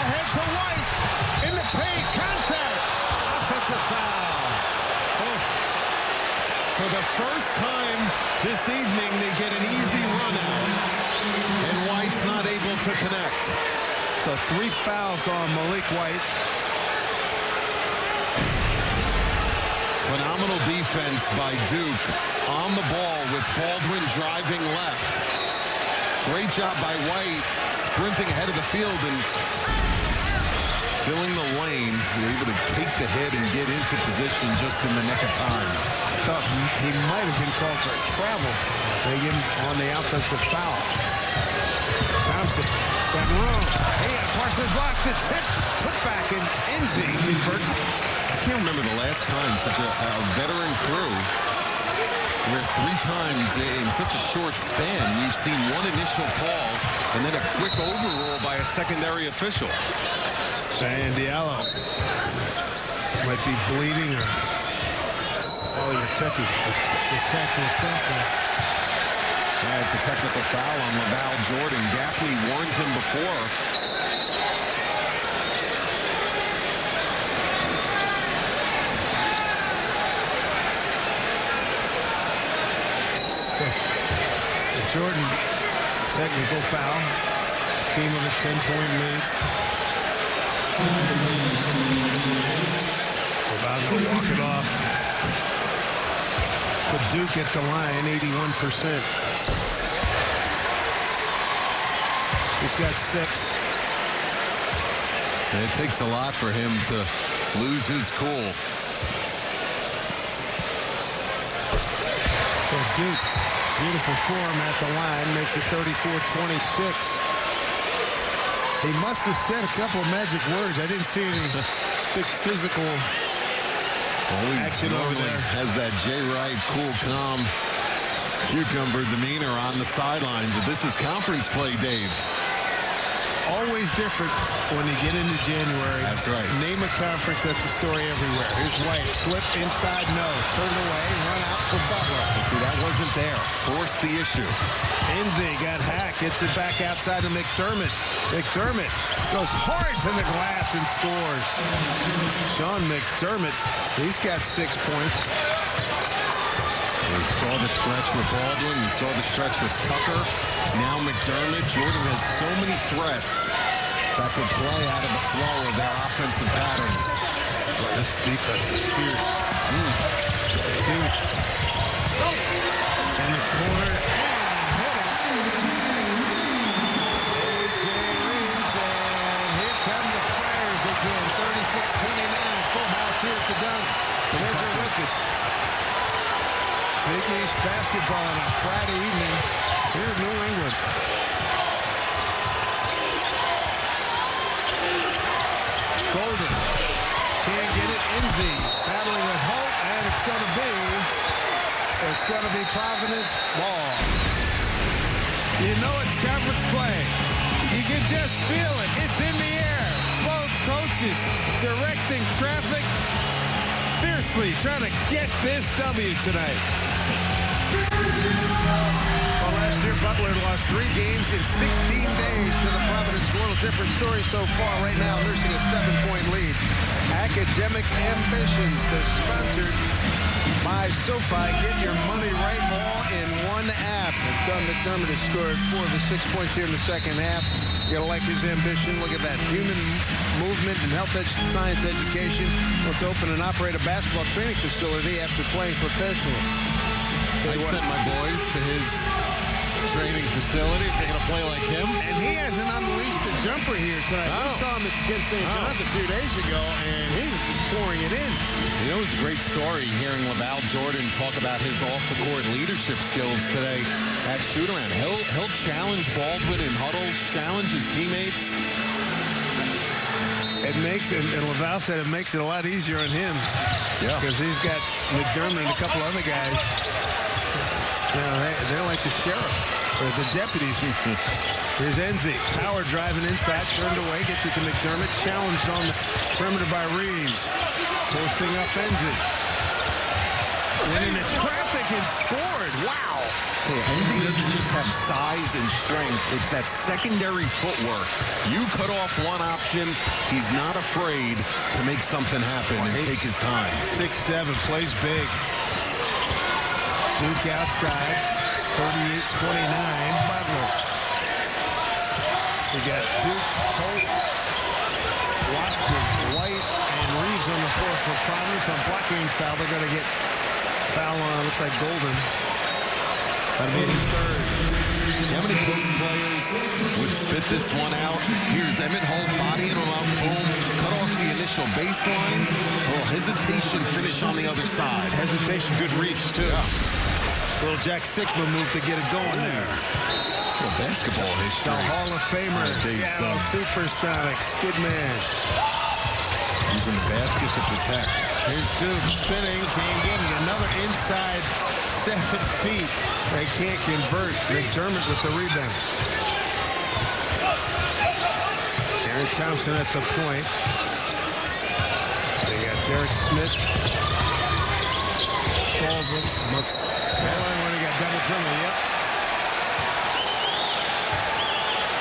Ahead to White. So 3 fouls on Malik White. Phenomenal defense by Duke on the ball with Baldwin driving left. Great job by White sprinting ahead of the field and filling the lane. Able to take the hit and get into position just in the nick of time. I thought he might have been called for a travel. They give him on the offensive foul. Thompson got room. He had partially blocked the tip. Put back in Enzi converts. I can't remember the last time such a veteran crew where 3 times in such a short span we've seen one initial call and then a quick overrule by a secondary official. And Diallo might be bleeding or you're touching the technical something. Yeah, it's a technical foul on Laval Jordan. Gaffney warned him before. Jordan, technical foul. Team with a 10-point lead. About to walk it off. But Duke at the line, 81%. He's got 6. And it takes a lot for him to lose his cool. So Duke, beautiful form at the line, makes it 34-26. He must have said a couple of magic words. I didn't see any big physical action over there. Has that Jay Wright, cool, calm, cucumber demeanor on the sidelines. But this is conference play, Dave. Always different when you get into January. That's right. Name a conference, that's a story everywhere. Here's White, slip inside, no. Turn away, run out for Butler. See, that wasn't there. Forced the issue. Enzi got hacked, gets it back outside to McDermott. McDermott goes hard to the glass and scores. Sean McDermott, he's got 6 points. We saw the stretch with Baldwin. We saw the stretch with Tucker. Now McDermott. Jordan has so many threats that could play out of the flow of their offensive patterns. This defense is fierce. Duke. In the corner. And here come the Friars again. 36-29. Full house here at the dunk. There's your Lucas. Big East basketball on a Friday evening here in New England. Golden can't get it. Enzi battling with Holt, and it's going to be Providence ball. You know it's conference play. You can just feel it. It's in the air. Both coaches directing traffic fiercely, trying to get this W tonight. Well, last year, Butler lost 3 games in 16 days to the Providence. A little different story so far. Right now, nursing a 7-point lead. Academic Ambitions. They're sponsored by SoFi. Get your money right all in one app. Doug McDermott has scored 4 of the 6 points here in the second half. You gotta like his ambition. Look at that. Human movement and health science education. Let's open and operate a basketball training facility after playing professionally. I sent my boys to his training facility. They're going to play like him. And he hasn't unleashed the jumper here tonight. We saw him against St. John's a few days ago, and he's pouring it in. You know, it was a great story hearing Laval Jordan talk about his off-the-court leadership skills today at shoot-around. He'll challenge Baldwin in huddles, challenge his teammates. It makes it, and Laval said it makes it a lot easier on him. Yeah. Because he's got McDermott and a couple other guys. You know, they're like the sheriff, or the deputies. Here's Enzi. Power driving inside, turned away, gets it to McDermott. Challenged on the perimeter by Reeves. Posting up Enzi. Went into traffic and scored. Wow. Okay, Enzi doesn't just have size and strength. It's that secondary footwork. You cut off one option, he's not afraid to make something happen and take his time. 6'7", plays big. Duke outside, 38-29, Butler. We got Duke, Holt, screen foul. They're going to get foul on, looks like Golden. That'll be his third. How many post players would spit this one out? Here's Emmett Holt bodying him up, boom, cut off the initial baseline. A little hesitation finish on the other side. Hesitation, good reach, too. Yeah. Little Jack Sigma move to get it going there. Basketball history. The Hall of Famer, Seattle Supersonics, good man. Using the basket to protect. Here's Duke spinning, can't get it. Another inside 7 feet. They can't convert. McDermott with the rebound. Aaron Thompson at the point. They got Derek Smith. Baldwin. McCollum when he got double dribble. Yep.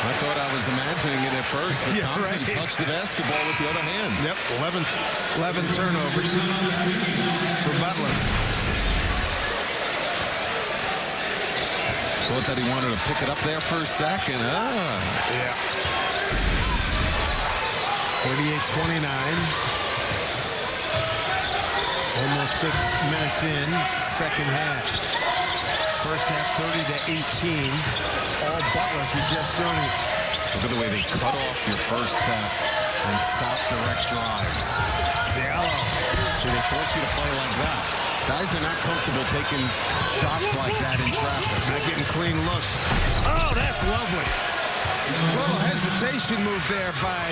I thought I was imagining it at first, but Yeah, Thompson right. touched the basketball with the other hand. Yep, 11 turnovers for Butler. Thought that he wanted to pick it up there for a second. Yeah. 38-29. Almost 6 minutes in, second half. First half, 30-18. All Butler for just joining. Look at the way they cut off your first step and stop direct drives. Diallo. So they force you to play like that. Guys are not comfortable taking shots like that in traffic. Not getting clean looks. Oh, that's lovely. A little hesitation move there by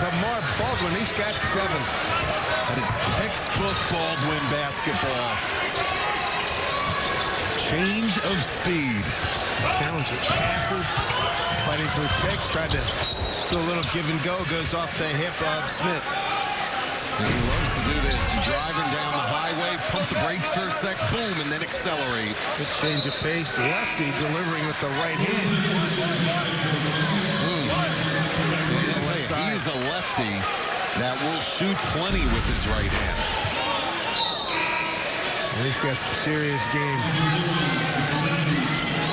Kamar Baldwin. He's got 7. That is textbook Baldwin basketball. Change of speed. Challenging passes. Fighting through kicks. Tried to do a little give and go. Goes off the hip of Smith. And he loves to do this. Driving down the highway, pump the brakes for a sec, boom, and then accelerate. Good change of pace. Lefty delivering with the right hand. He is a lefty that will shoot plenty with his right hand. And he's got some serious game.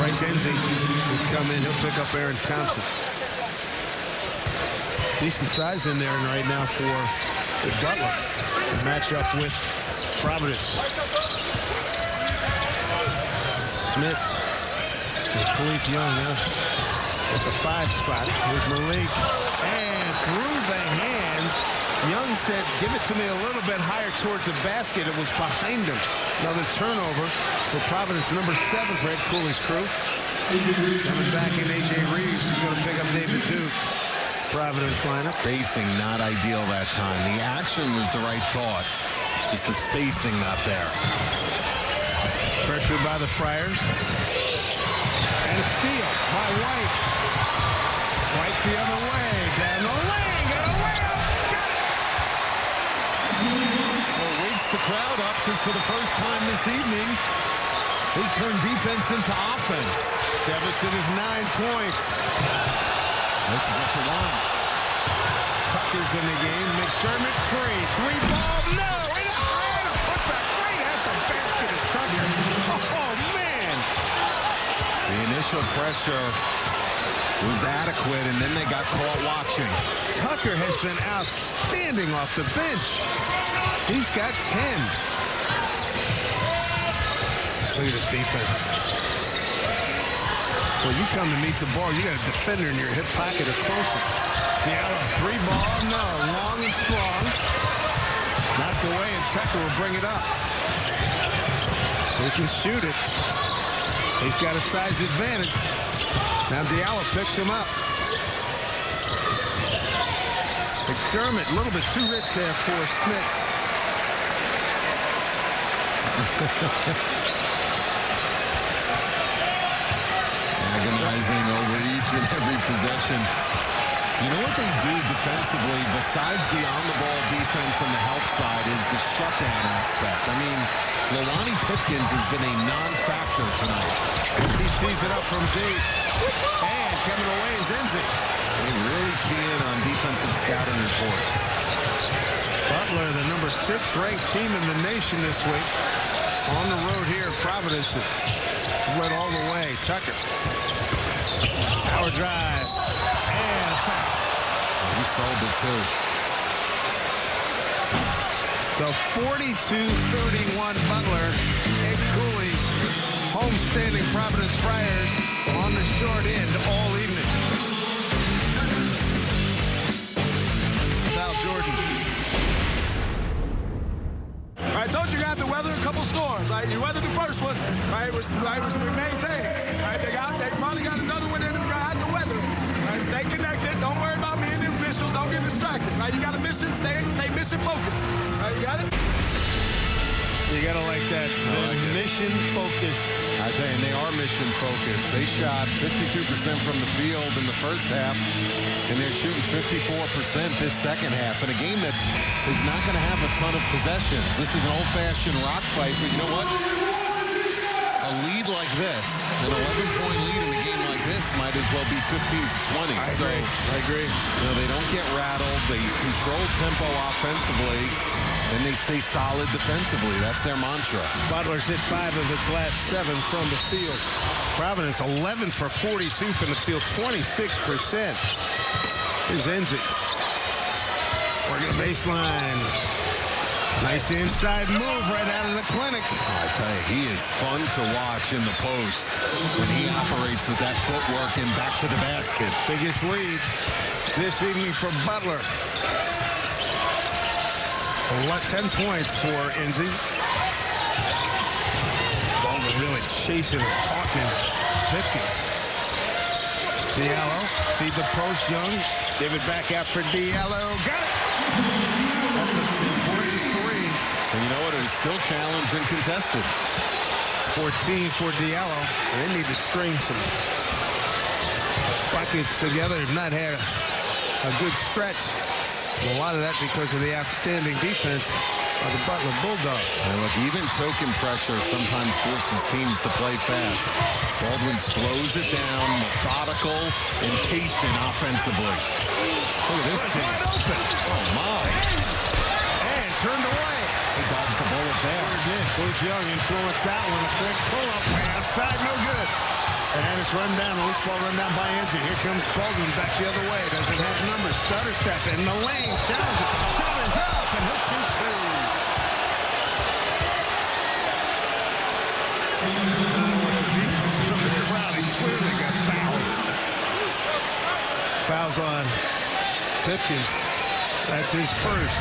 Bryce Enzi will come in. He'll pick up Aaron Thompson. Decent size in there right now for Butler. Match up with Providence. Smith with Khalif Young at the 5 spot. Here's Malik. And through the hands. Young said, give it to me a little bit higher towards the basket. It was behind him. Another turnover for Providence, number 7 for Ed Cooley's crew. Coming back in, A.J. Reeves is going to pick up David Duke. Providence lineup. Spacing not ideal that time. The action was the right thought. Just the spacing not there. Pressured by the Friars. And a steal by White. White the other way. Down the lane. Got a layup. Got it. Well, wakes the crowd up because for the first time this evening, they've turned defense into offense. Deficit is 9 points. This is what you want. Tucker's in the game. McDermott free. 3-ball. No. And a putback right at the basket is Tucker. Oh, man. The initial pressure was adequate, and then they got caught watching. Tucker has been outstanding off the bench. He's got 10. Look at this defense. Well, you come to meet the ball, you got a defender in your hip pocket or closer. Diallo, 3-ball, no. Long and strong. Knocked away, and Tucker will bring it up. He can shoot it. He's got a size advantage. Now Diallo picks him up. McDermott, a little bit too rich there for Smith. Agonizing over each and every possession. You know what they do defensively, besides the on-the-ball defense on the help side, is the shutdown aspect. I mean, Lawani Pipkins has been a non-factor tonight. He tees it up from deep. And coming away is Enzi. They really key in on defensive scouting reports. Butler, the number 6 ranked team in the nation this week. On the road here in Providence. Went all the way. Tucker. Power drive. And a foul. He sold it too. So 42-31 Butler. Ed Cooley's homestanding Providence Friars on the short end all evening. Val Jordan. I told you got to weather a couple storms. Right? You weathered the first one, right? Was maintained. Right? They probably got another one in them. You got to weather. Right? Stay connected. Don't worry about me and the officials. Don't get distracted. Right? You got a mission. Stay mission focused. Right? You got it. You gotta like that. Mission focused. I tell you, they are mission focused. They shot 52% from the field in the first half, and they're shooting 54% this second half in a game that is not going to have a ton of possessions. This is an old-fashioned rock fight, but you know what? A lead like this, an 11-point lead in a game like this might as well be 15-20. I agree. You know, they don't get rattled. They control tempo offensively, and they stay solid defensively. That's their mantra. Butler's hit 5 of its last 7 from the field. Providence 11 for 42 from the field, 26%. Here's Enzi. Working the baseline. Nice inside move right out of the clinic. I tell you, he is fun to watch in the post when he operates with that footwork and back to the basket. Biggest lead this evening for Butler. 10 points for Enzi. Baldwin really chasing and talking Pipkins. Diallo, feed the post, Young. Give it back out for Diallo. Got it! That's an important 3. And you know what? It was still challenged and contested. 14 for Diallo. They need to string some buckets together. They've not had a good stretch. A lot of that because of the outstanding defense of the Butler Bulldogs. And look, even token pressure sometimes forces teams to play fast. Baldwin slows it down, methodical and patient offensively. Look at this team. Wide open. Oh, my. And turned away. He dodged the bullet there. Sure did. Coach Young influenced that one. A quick pull-up way outside, no good. And it's run down, a loose ball run down by Enzi. Here comes Baldwin back the other way. Doesn't have numbers. Stutter step in the lane. Challenge. Shot is up, and he'll shoot 2. With the defense from the crowd, he clearly got fouled. Fouls on Pipkins. That's his first.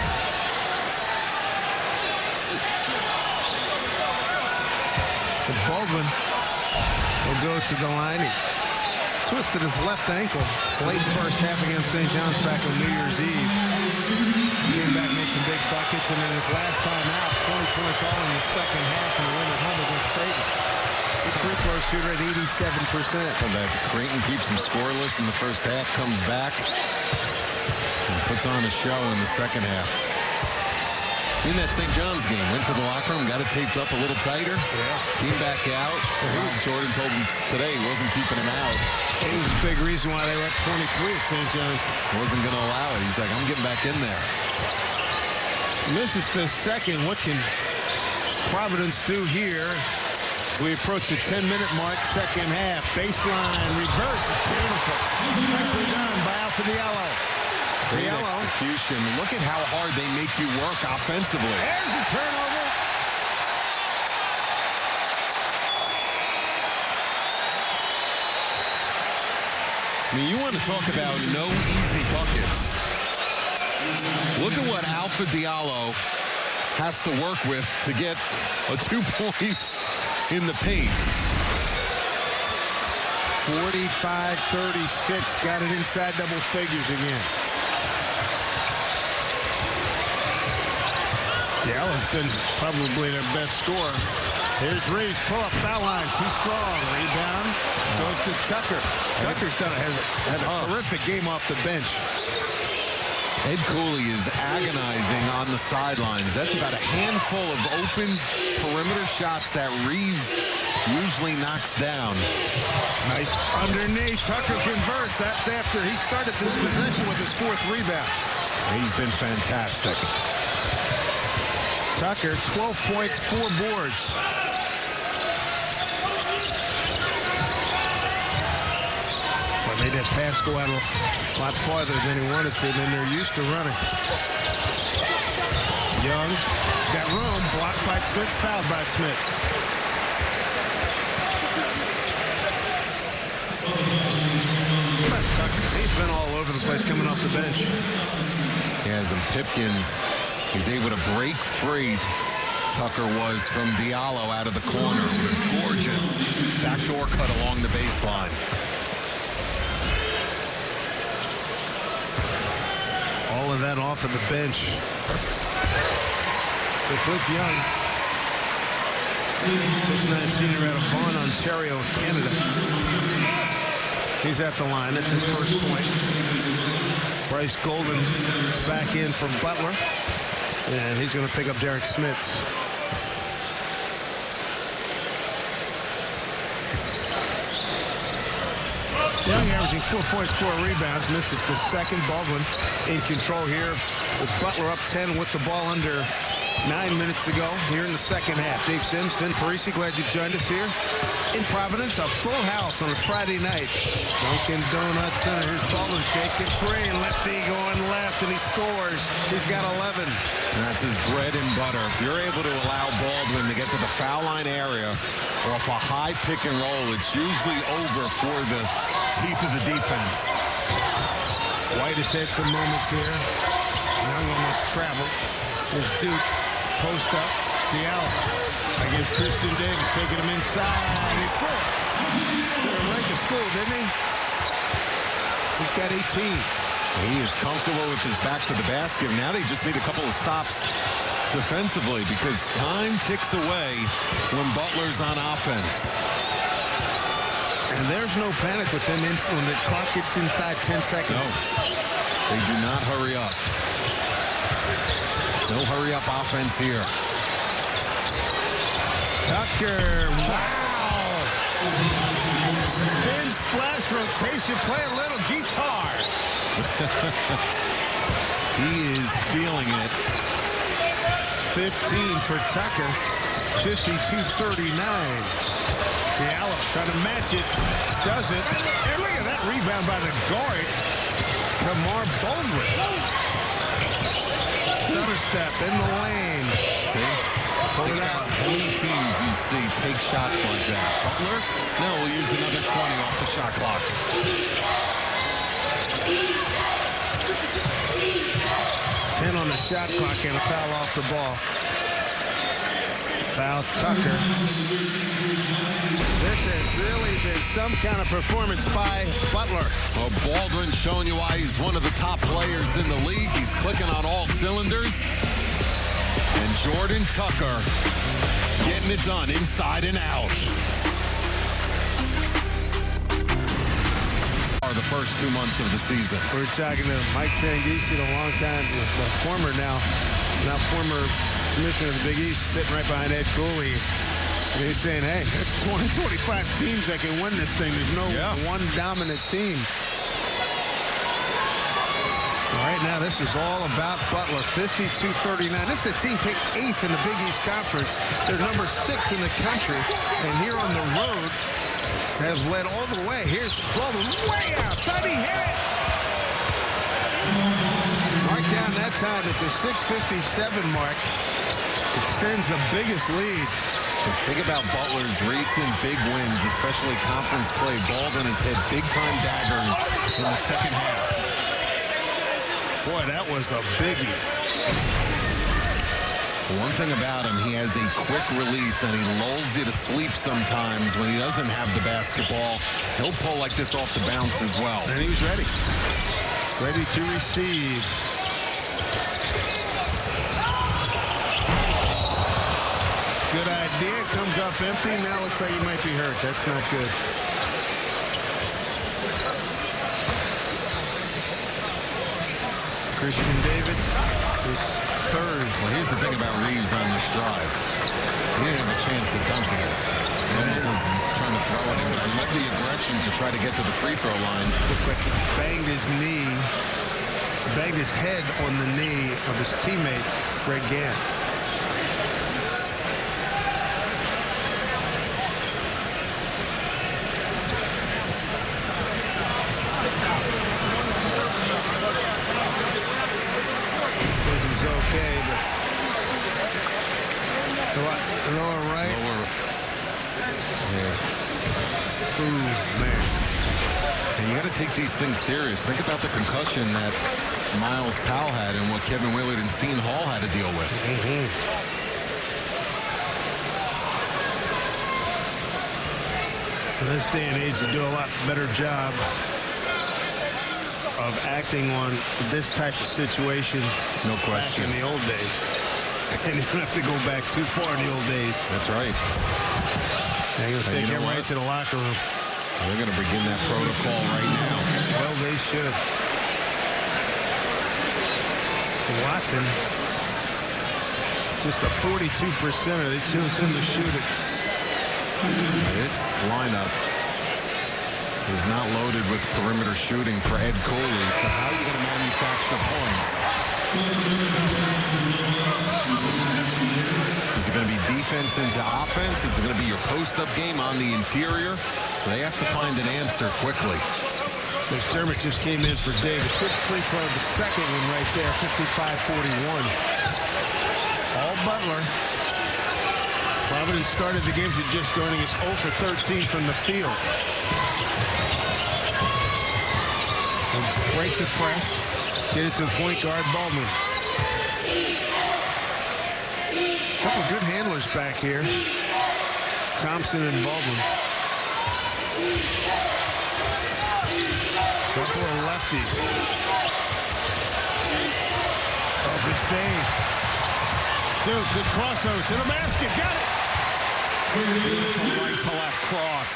So Baldwin will go to the line. He twisted his left ankle late first half against St. John's back on New Year's Eve. He came back, made some big buckets, and then his last time out, 20 points all in the second half, and a win at home against Creighton. Good free throw shooter at 87%. And that Creighton keeps him scoreless in the first half, comes back, and puts on a show in the second half. In that St. John's game, went to the locker room, got it taped up a little tighter, came back out. Jordan told him today he wasn't keeping him out. It was a big reason why they were up 23 at St. John's. Wasn't going to allow it. He's like, I'm getting back in there. This is the second. What can Providence do here? We approach the 10-minute mark, second half. Baseline, reverse, beautiful. Nicely done by Alpha Diallo. Great execution. Look at how hard they make you work offensively. There's the turnover. I mean, you want to talk about no easy buckets. Look at what Alpha Diallo has to work with to get a 2 points in the paint. 45-36, got it inside double figures again. Diallo's been probably their best scorer. Here's Reeves, pull-up foul line, too strong. Rebound goes to Tucker. Tucker's had a terrific game off the bench. Ed Cooley is agonizing on the sidelines. That's about a handful of open perimeter shots that Reeves usually knocks down. Nice underneath. Tucker converts. That's after he started this possession with his 4th rebound. He's been fantastic. Tucker, 12 points, 4 boards. But made that pass go out a lot farther than he wanted to, than they're used to running. Young got room, blocked by Smith, fouled by Smith. He's been all over the place coming off the bench. Yeah, and Pipkins, he's able to break free. Tucker was from Diallo out of the corner with a gorgeous backdoor cut along the baseline. All of that off of the bench. So Cliff Young, 6'9" senior out of Vaughan, Ontario, Canada. He's at the line. That's his first point. Bryce Golden back in for Butler. And he's going to pick up Derek Smits. Young averaging 4 points, 4 rebounds. Misses the second. Baldwin in control here with Butler up 10 with the ball under 9 minutes to go here in the second half. Dave Sims, Vin Parisi, glad you've joined us here in Providence. A full house on a Friday night. Dunkin' Donuts Center. Here's Baldwin shaking free. Lefty going left, and he scores. He's got 11. And that's his bread and butter. If you're able to allow Baldwin to get to the foul line area off a high pick and roll, it's usually over for the teeth of the defense. White has had some moments here. Young almost traveled. There's Duke. Post up. Diallo against Christian David. Taking him inside. He scored. Went to school, didn't he? He's got 18. He is comfortable with his back to the basket. Now they just need a couple of stops defensively because time ticks away when Butler's on offense. And there's no panic with them when the clock gets inside 10 seconds. No, they do not hurry up. No hurry up offense here. Tucker, wow. Spin, splash, rotation, play a little guitar. He is feeling it. 15 for Tucker, 52-39. Diallo trying to match it, doesn't. And look at that rebound by the guard, Kamar Baldwin. Stutter step in the lane. See? Pull it out. How many teams you see take shots like that? Butler? No, we'll use another 20 off the shot clock. 10 on the shot clock and a foul off the ball. Foul Tucker. This has really been some kind of performance by Butler. Well, Baldwin showing you why he's one of the top players in the league. He's clicking on all cylinders. And Jordan Tucker getting it done inside and out. Are the first 2 months of the season. We're talking to Mike Pangisi, a long time, former former commissioner of the Big East, sitting right behind Ed Cooley. And he's saying, hey, there's 20, 25 teams that can win this thing. There's no one dominant team. Right now, this is all about Butler, 52-39. This is a team picked 8th in the Big East Conference. They're number 6 in the country. And here on the road, has led all the way. Here's Baldwin way outside. He hit it. Mark down that time at the 6:57 mark. Extends the biggest lead. Think about Butler's recent big wins, especially conference play. Baldwin has hit big-time daggers in the second half. Boy, that was a biggie. One thing about him, he has a quick release and he lulls you to sleep sometimes when he doesn't have the basketball. He'll pull like this off the bounce as well. And he was ready. Ready to receive. Good idea. Comes up empty. Now looks like he might be hurt. That's not good. Christian David is third. Well, here's the thing about Reeves on this drive. He didn't have a chance at dunking it. He almost is trying to throw it in, but I love the aggression to try to get to the free throw line. Looked like he banged his knee, banged his head on the knee of his teammate, Greg Gann. Okay, but got to take these things serious. Think about the concussion that Miles Powell had and what Kevin Willard and Seton Hall had to deal with. In this day and age, you do a lot better job of acting on this type of situation. No question. Back in the old days. And you don't have to go back too far in the old days. That's right. They're going to take everybody to the locker room. They're going to begin that protocol right now. Well, they should. Watson, just a 42%er. They chose him to shoot it. This lineup is not loaded with perimeter shooting for Ed Cooley. So how are you going to manufacture points? Is it going to be defense into offense? Is it going to be your post-up game on the interior? They have to find an answer quickly. McDermott just came in for David. Quick free throw, the second one right there, 55-41. All Butler. Providence started the game for just joining us 0 for 13 from the field. Break the press. Get it to the point guard, Baldwin. Couple good handlers back here. Thompson and Baldwin. Couple of lefties. Oh, good save. Duke, good crossover to the basket. Got it. Beautiful right to left cross.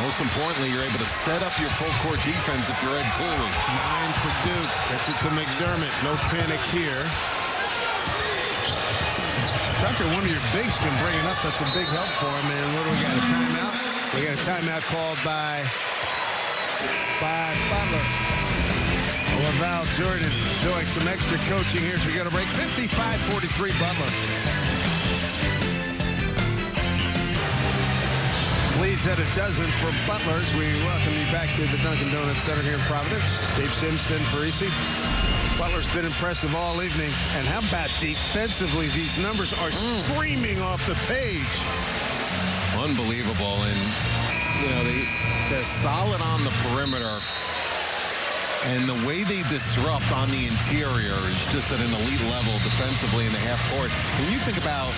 Most importantly, you're able to set up your full court defense if you're Ed Cooley. 9 for Duke. That's it to McDermott. No panic here. Tucker, one of your bigs, can bring it up. That's a big help for him. And what do we got? A timeout? We got a timeout called by Butler. Laval Jordan doing some extra coaching here as we go to break. 55-43 Butler. Leads at a dozen for Butlers. We welcome you back to the Dunkin' Donuts Center here in Providence. Dave Sims, Ben Parisi. Butler's been impressive all evening. And how about defensively? These numbers are screaming off the page. Unbelievable. And, you know, they're solid on the perimeter. And the way they disrupt on the interior is just at an elite level defensively in the half court. When you think about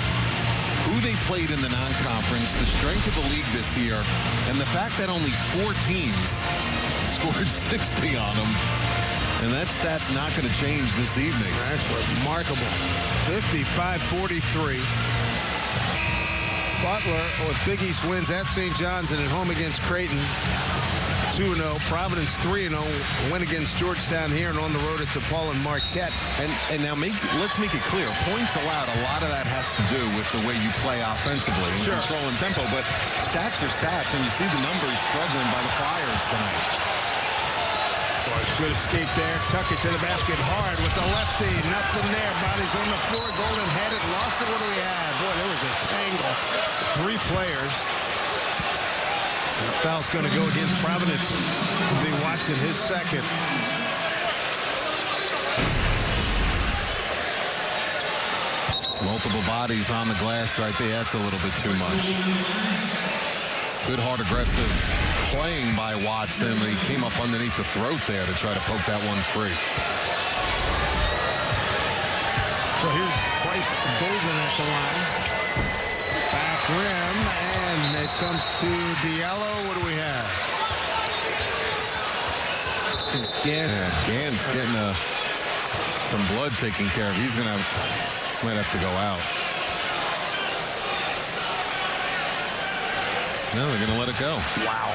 who they played in the non-conference, the strength of the league this year, and the fact that only 4 teams scored 60 on them, and that stat's not going to change this evening. That's remarkable. 55-43. Butler with Big East wins at St. John's and at home against Creighton. 2-0. Providence 3-0. Win against Georgetown here and on the road at DePaul and Marquette. And now let's make it clear. Points allowed, a lot of that has to do with the way you play offensively and controlling tempo. But stats are stats, and you see the numbers struggling by the Flyers tonight. Good escape there. Tucker to the basket hard with the lefty. Nothing there. Bodies on the floor. Golden had it. Lost it. What do we have? Boy, there was a tangle. 3 players. And the foul's going to go against Providence. It'll be Watson, his second. Multiple bodies on the glass right there. That's a little bit too much. Good, hard, aggressive playing by Watson. He came up underneath the throat there to try to poke that one free. So here's Bryce Golden at the line. Back rim, and it comes to Diallo. What do we have? Gant's getting some blood taken care of. He's might have to go out. No, they're going to let it go. Wow.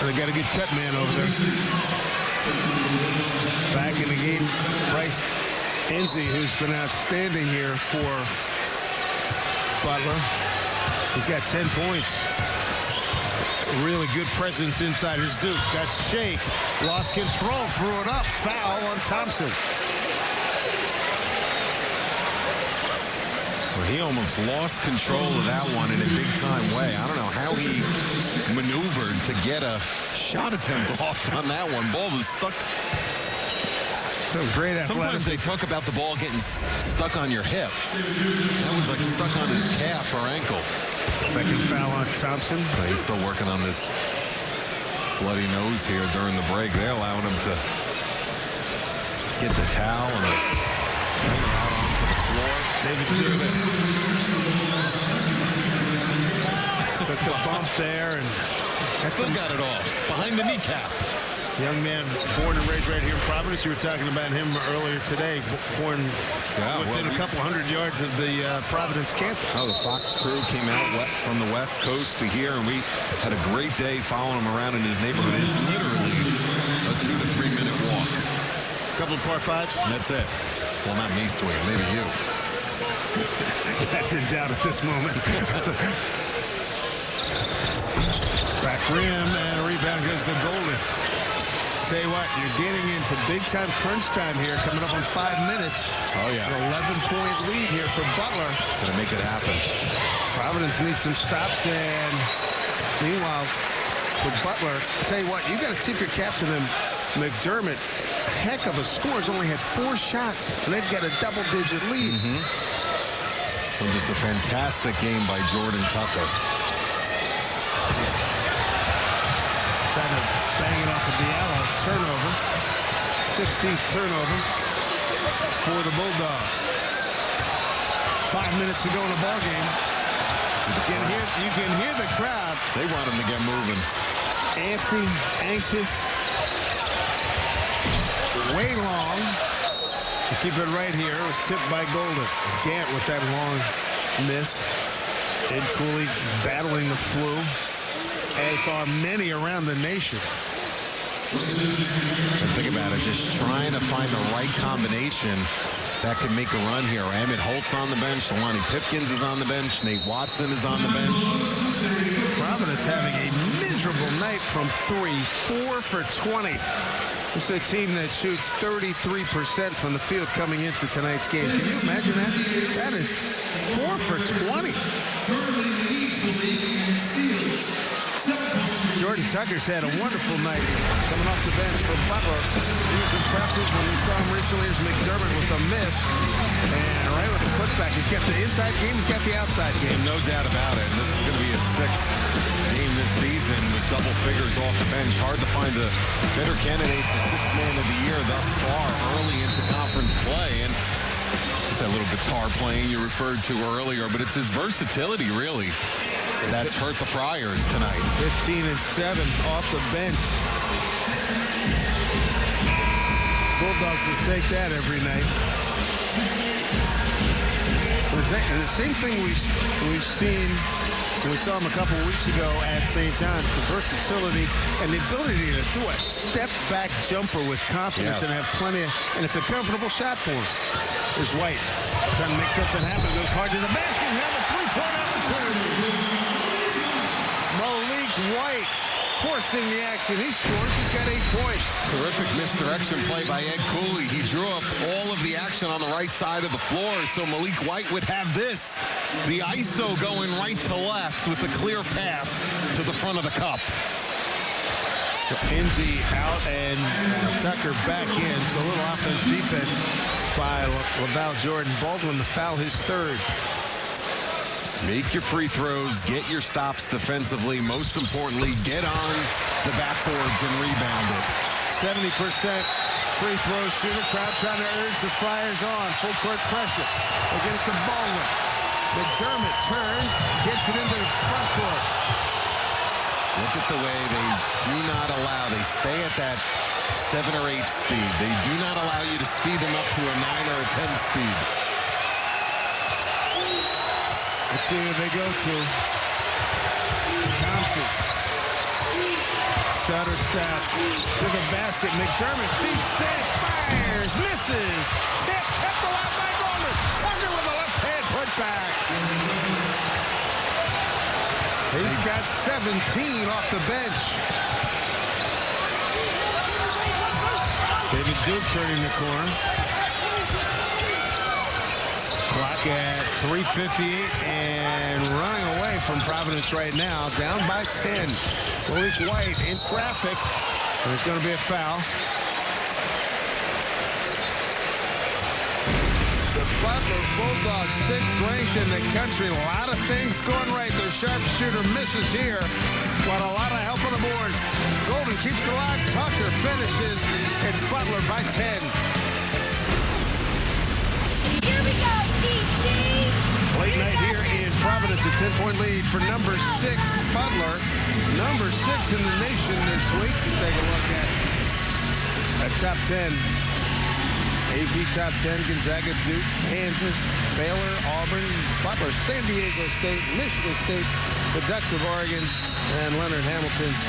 And they got a good cut man over there. Back in the game, Bryce Enzi, who's been outstanding here for Butler. He's got 10 points. A really good presence inside his Duke. Got Shake. Lost control. Threw it up. Foul on Thompson. Well, he almost lost control of that one in a big-time way. I don't know how he maneuvered to get a shot attempt off on that one. Ball was stuck. Great Sometimes they talk about the ball getting stuck on your hip. That was like stuck on his calf or ankle. Second foul on Thompson. But he's still working on this bloody nose here during the break. They're allowing him to get the towel and bring him out onto the floor. David, do this. Took the bump there and still got it off behind the kneecap. Young man born and raised right here in Providence. You were talking about him earlier today. Born within a couple hundred yards of the Providence campus. Oh, the Fox crew came out from the West Coast to here, and we had a great day following him around in his neighborhood. It's literally a 2 to 3 minute walk. Couple of par fives. And that's it. Well, not me swinging, maybe you. That's in doubt at this moment. Back rim and a rebound goes to Golden. Tell you what, you're getting into big-time crunch time here, coming up on 5 minutes. Oh, yeah. An 11-point lead here for Butler. Gonna make it happen. Providence needs some stops, and meanwhile, for Butler, I tell you what, you got to tip your cap to them. McDermott, heck of a score, has only had 4 shots, and they've got a double-digit lead. Well, just a fantastic game by Jordan Tucker. Trying to bang it off of Diallo. Turnover. 16th turnover for the Bulldogs. 5 minutes to go in the ball game. You can hear the crowd. They want him to get moving. Antsy, anxious. Way long. To keep it right here. It was tipped by Golden. Gant with that long miss. Ed Cooley battling the flu, as are many around the nation. Think about it, just trying to find the right combination that could make a run here. Emmett Holt's on the bench, Lonnie Pipkins is on the bench, Nate Watson is on the bench. Providence having a miserable night from 3, 4 for 20. This is a team that shoots 33% from the field coming into tonight's game. Can you imagine that? That is 4 for 20. Jordan Tucker's had a wonderful night coming off the bench for Butler. He was impressive when we saw him recently as McDermott with a miss. And right with the putback, he's got the inside game, he's got the outside game. No doubt about it. And this is going to be his 6th game this season with double figures off the bench. Hard to find a better candidate for 6th man of the year thus far early into conference play. And it's that little guitar playing you referred to earlier, but it's his versatility, really, that's hurt the Friars tonight. 15 and 7 off the bench. Bulldogs will take that every night. And the same thing we've seen, we saw him a couple of weeks ago at St. John's, the versatility and the ability to do a step-back jumper with confidence and have plenty of, and it's a comfortable shot for him. There's White trying to make something happen. Goes hard to the basket. Have a three-point opportunity. White forcing the action. He scores. He's got 8 points. Terrific misdirection play by Ed Cooley. He drew up all of the action on the right side of the floor, so Malik White would have this. The ISO going right to left with a clear path to the front of the cup. Enzi out and Tucker back in. So a little offense-defense by LaVall Jordan. Baldwin to foul his 3rd. Make your free throws, get your stops defensively. Most importantly, get on the backboards and rebound it. 70% free throw shooter. Crowd trying to urge the Friars on. Full court pressure. They get it to Baldwin. McDermott turns, gets it into the front court. Look at the way they do not allow. They stay at that 7 or 8 speed. They do not allow you to speed them up to a 9 or a 10 speed. Let's see who they go to. Thompson. Stutter step to the basket. McDermott feet set, fires, misses. Tip, kept alive by Butler. Tucker with a left hand putback. He's got 17 off the bench. David Duke turning the corner. Clock at 3:58 and running away from Providence right now, down by 10. Malik White in traffic. There's going to be a foul. Bulldogs, 6th ranked in the country. A lot of things going right. Their sharpshooter misses here, but a lot of help on the boards. Golden keeps it alive. Tucker finishes. It's Butler by 10. Here we go, DC. Late night here in Providence, a 10-point lead for number 6, Butler. Number 6 in the nation this week. Take a look at top 10. AP top 10, Gonzaga, Duke, Kansas, Baylor, Auburn, Butler, San Diego State, Michigan State, the Ducks of Oregon, and Leonard Hamilton's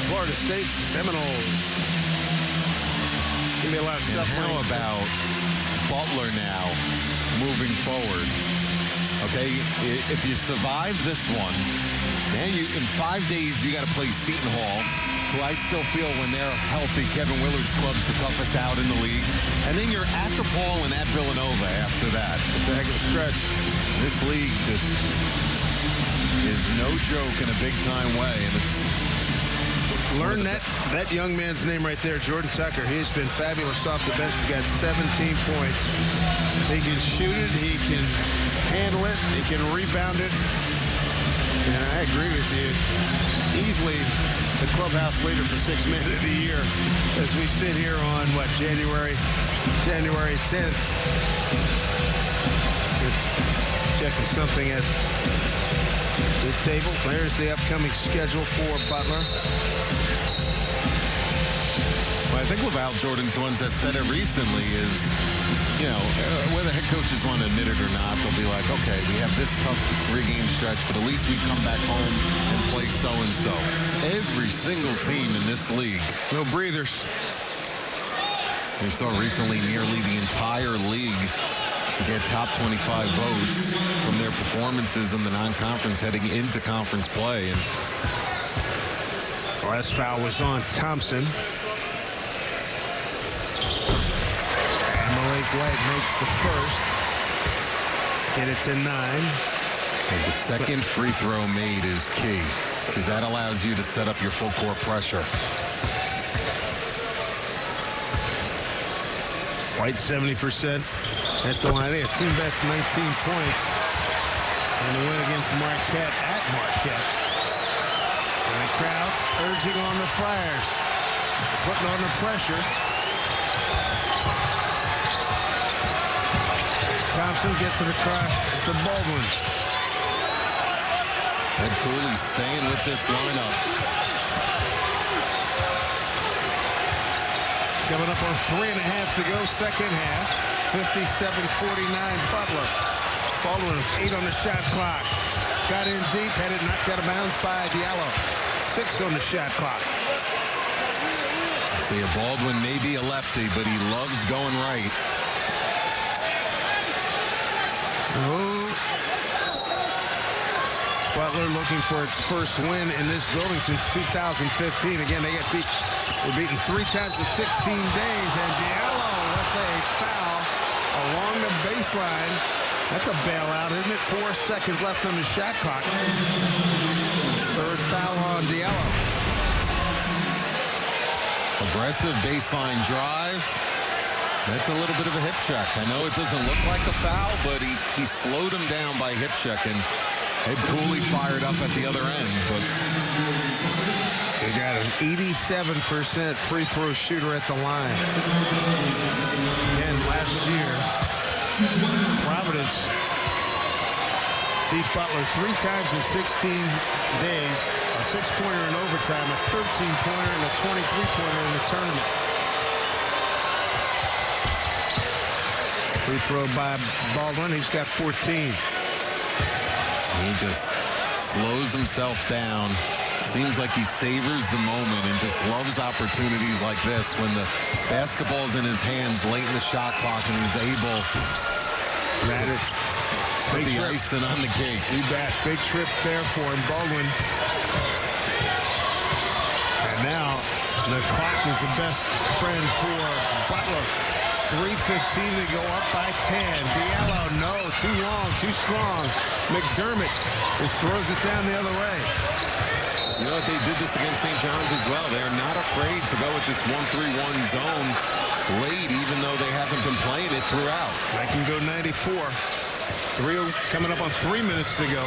Florida State Seminoles. Give me a lot of stuff. How about Butler now moving forward? Okay, if you survive this one, man, in 5 days you got to play Seton Hall, who I still feel when they're healthy, Kevin Willard's club's the toughest out in the league. And then you're at DePaul and at Villanova after that. It's a heck of a stretch. This league just is no joke in a big-time way, and it's learn that young man's name right there, Jordan Tucker. He's been fabulous off the bench. He's got 17 points. He can shoot it. He can handle it. He can rebound it. And I agree with you. Easily the clubhouse leader for 6 men of the year as we sit here on, what, January 10th. It's checking something at the table. There's the upcoming schedule for Butler. Well, I think about Jordan's ones that said it recently is, you know, whether head coaches want to admit it or not, they'll be like, okay, we have this tough 3-game stretch, but at least we come back home and play so-and-so. Every single team in this league. No breathers. We saw recently nearly the entire league get top 25 votes from their performances in the non-conference heading into conference play. And last foul was on Thompson. White makes the first. Get it to 9. And the second free throw made is key, because that allows you to set up your full court pressure. White 70% at the line. They have team best 19 points. And the win against Marquette at Marquette. And the crowd urging on the Flyers. Putting on the pressure. Thompson gets it across to Baldwin. Ed Cooley staying with this lineup. Coming up on 3.5 to go, second half. 57-49 Butler. Baldwin with 8 on the shot clock. Got in deep, had it knocked out of bounds by Diallo. 6 on the shot clock. See, Baldwin may be a lefty, but he loves going right. Butler looking for its first win in this building since 2015. Again, they get beat. They're beaten 3 times in 16 days, and Diallo with a foul along the baseline. That's a bailout, isn't it? 4 seconds left on the shot clock. Third foul on Diallo. Aggressive baseline drive. That's a little bit of a hip check. I know it doesn't look like a foul, but he slowed him down by hip checking. Ed Cooley fired up at the other end, but they got an 87% free throw shooter at the line. Again, last year, Providence beat Butler 3 times in 16 days. A 6-pointer in overtime, a 13-pointer, and a 23-pointer in the tournament. Free throw by Baldwin. He's got 14. He just slows himself down. Seems like he savors the moment and just loves opportunities like this when the basketball's in his hands late in the shot clock and he's able to put the icing on the cake. You bet. Big trip there for him. Baldwin. And now the clock is the best friend for Butler. 3:15 to go, up by 10. Diallo, no, too long, too strong. McDermott just throws it down the other way. You know what? They did this against St. John's as well. well. They're not afraid to go with this 1-3-1 zone late, even though they haven't been playing it throughout. I can go 94. Coming up on 3 minutes to go.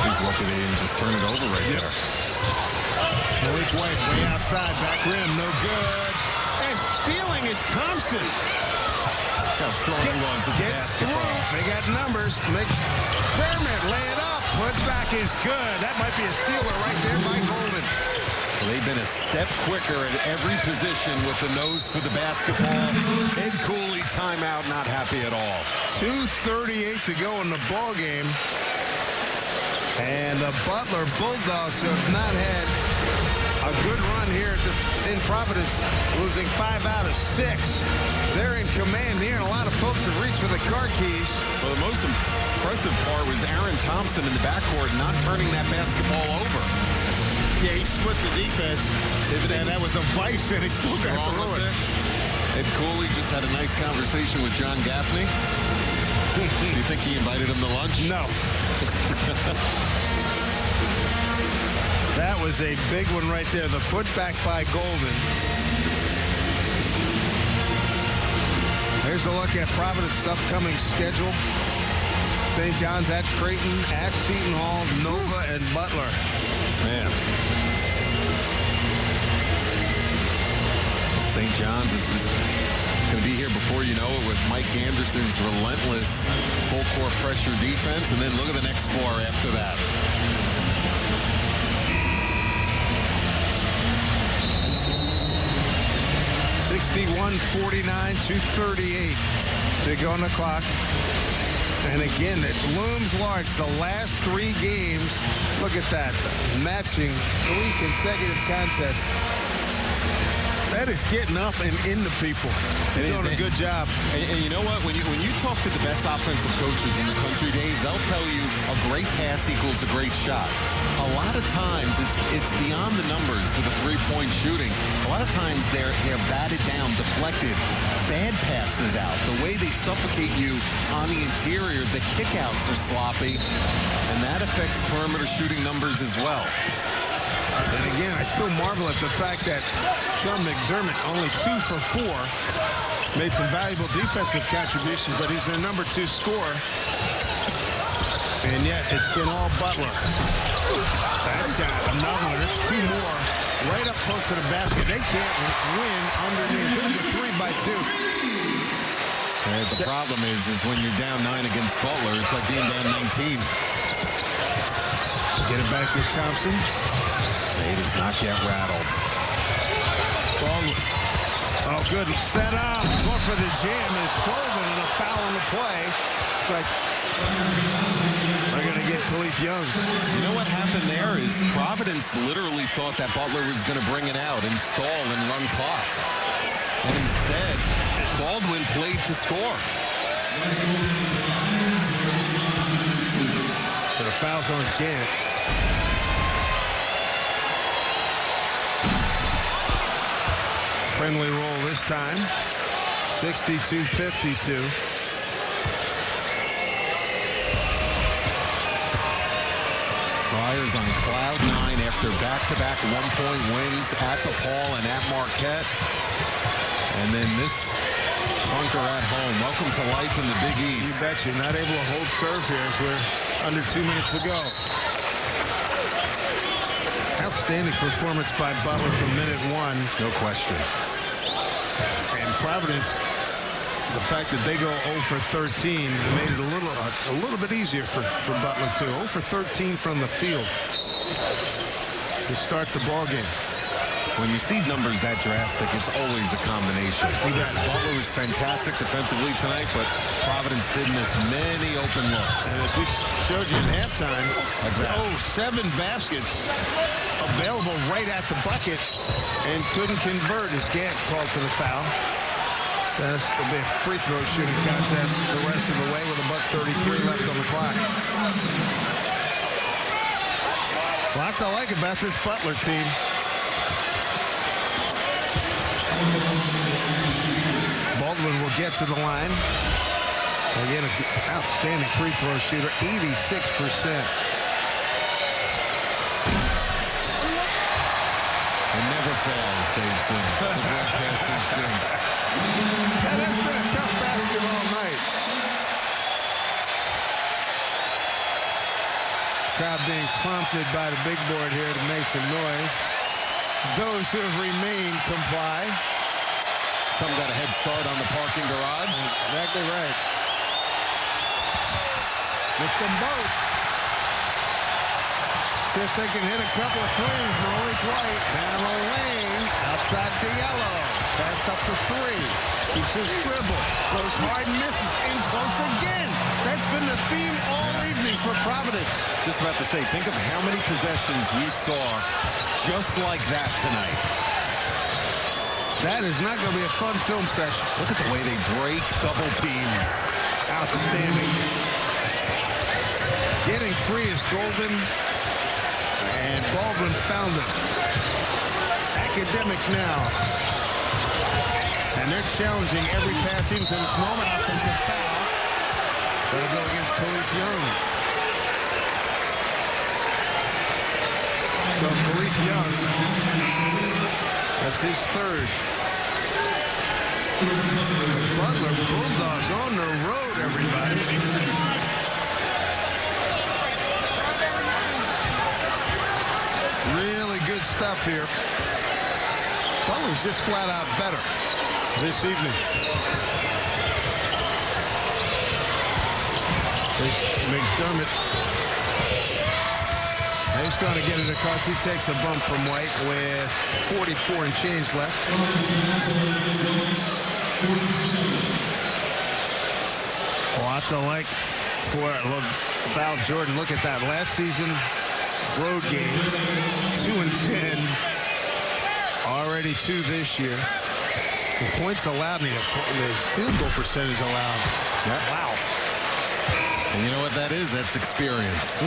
He's lucky they didn't just turn it over right there. Malik White way outside, back rim, no good. And stealing is Thompson. How strong he was with the basketball. They got numbers. Fairman lay it up. Put back is good. That might be a sealer right there by Golden. Well, they've been a step quicker at every position with the nose for the basketball. Ed Cooley timeout, not happy at all. 2:38 to go in the ball game. And the Butler Bulldogs have not had a good run here in Providence, losing 5 out of 6. They're in command here, and a lot of folks have reached for the car keys. Well, the most impressive part was Aaron Thompson in the backcourt not turning that basketball over. Yeah, he split the defense. And that was a vice, and he still got through it. Ed Cooley just had a nice conversation with John Gaffney. Do you think he invited him to lunch? No. That was a big one right there. The putback by Golden. Here's a look at Providence's upcoming schedule. St. John's at Creighton, at Seton Hall, Nova, and Butler. Man. St. John's is just going to be here before you know it with Mike Anderson's relentless full-court pressure defense, and then look at the next 4 after that. (61-49), 2:38 to go on the clock. And again, it looms large. The last 3 games, look at that, matching 3 consecutive contests. That is getting up and into people. They're doing a good job. And you know what? When you talk to the best offensive coaches in the country, Dave, they'll tell you a great pass equals a great shot. A lot of times it's beyond the numbers for the three-point shooting. A lot of times they're batted down, deflected, bad passes out. The way they suffocate you on the interior, the kickouts are sloppy, and that affects perimeter shooting numbers as well. And again, I still marvel at the fact that Sean McDermott, only 2 for 4, made some valuable defensive contributions, but he's their number 2 scorer. And yet, it's been all Butler. That's got another one. It's 2 more. Right up close to the basket. They can't win underneath. There's a 3 by Duke. The problem is when you're down 9 against Butler, it's like being down 19. Get it back to Thompson. He does not get rattled. Baldwin. Oh, good. Set up. Going for the jam is Golden, and a foul on the play. It's like they're going to get Khalif Young. You know what happened there is Providence literally thought that Butler was going to bring it out, install, and run clock. And instead, Baldwin played to score. So the foul's on Gant. Friendly roll this time. 62-52. Friars on cloud 9 after back-to-back one-point wins at DePaul and at Marquette. And then this bunker at home. Welcome to life in the Big East. You bet you're not able to hold serve here as we're under 2 minutes to go. Outstanding performance by Butler from minute 1. No question. And Providence, the fact that they go 0 for 13 made it a little bit easier for Butler too. 0 for 13 from the field to start the ball game. When you see numbers that drastic, it's always a combination. Butler was fantastic defensively tonight, but Providence did miss many open looks. And as we showed you in halftime, 7 baskets available right at the bucket and couldn't convert as Gant called for the foul. That's will be a free throw shooting contest the rest of the way with $1:33 left on the clock. A lot to like about this Butler team. Baldwin will get to the line. Again, an outstanding free throw shooter, 86%. It never fails, Dave Sims, the broadcaster's jinx. That has been a tough basket all night. Crowd being prompted by the big board here to make some noise. Those who have remained comply. Some got a head start on the parking garage. Exactly right. With them both. See if they can hit a couple of threes. Malik White down the lane. Outside Diallo. Passed up the three. Keeps his dribble. Goes hard and misses. In close again. That's been the theme all evening for Providence. Just about to say, think of how many possessions we saw just like that tonight. That is not going to be a fun film session. Look at the way they break double teams. Outstanding. Getting free is golden. And Baldwin found them. Academic now. And they're challenging every pass even to this moment. Offensive foul. Going to go against Khalif Young. So Khalif Young, that's his third. Butler Bulldogs on the road, everybody. Really good stuff here. Butler's just flat out better this evening. There's McDermott. He's going to get it across. He takes a bump from White with 44 and change left. A lot to like for Val Jordan. Look at that. Last season, road games, 2-10. Already 2 this year. The points allowed, and the field goal percentage allowed. Yeah. Wow. And you know what that is? That's experience.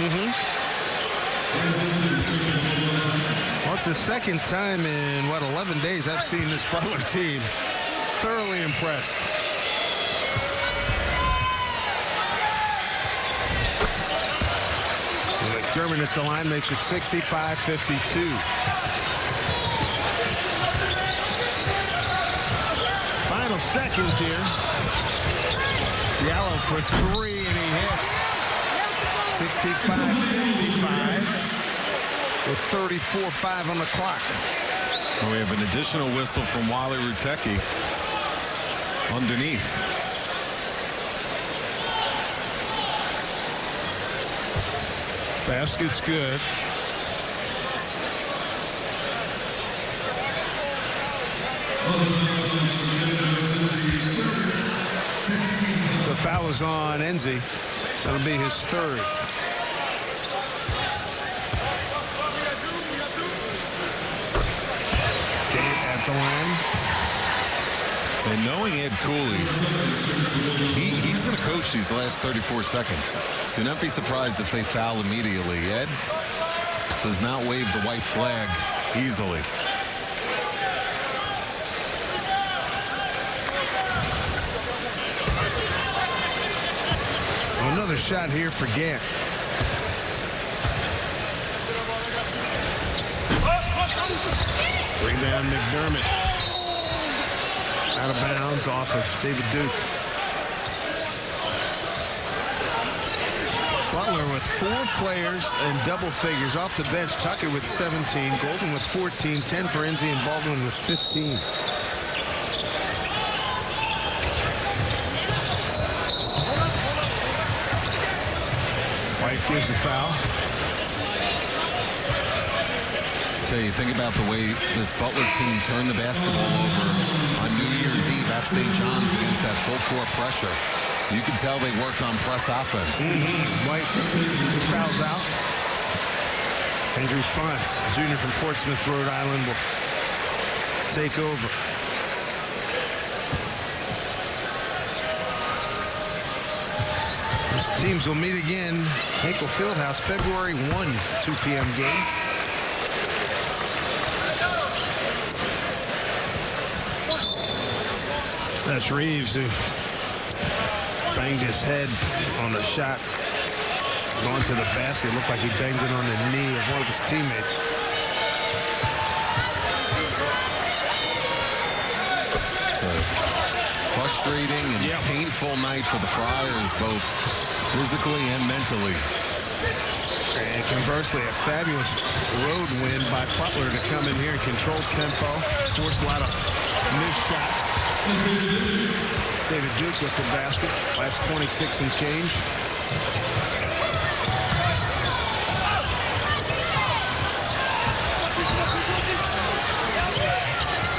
Well, it's the second time in, 11 days I've seen this Butler team. Thoroughly impressed. McDermott at the line makes it 65-52. Final seconds here. Diallo for 3, and he hits. 65-55 with 34-5 on the clock. Well, we have an additional whistle from Wally Rutecki underneath. Basket's good. The foul is on Enzi. That'll be his third. At the line. And knowing Ed Cooley, he's going to coach these last 34 seconds. Do not be surprised if they foul immediately. Ed does not wave the white flag easily. Another shot here for Gant. Rebound McDermott. Out of bounds off of David Duke. Butler with 4 players and double figures off the bench. Tucker with 17, Golden with 14, 10 for Enzi, and Baldwin with 15. White gives a foul. Tell you, think about the way this Butler team turned the basketball over on New Year's Eve at St. John's against that full court pressure. You can tell they worked on press offense. White fouls out. Andrew Fonts, a junior from Portsmouth, Rhode Island, will take over. Those teams will meet again. Hinkle Fieldhouse, February 1, 2 p.m. game. That's Reeves, who banged his head on the shot. Going to the basket. Looked like he banged it on the knee of one of his teammates. It's a frustrating and painful night for the Friars, both physically and mentally. And conversely, a fabulous road win by Butler to come in here and control tempo, force a lot of missed shots. David Duke with the basket, last 26 and change.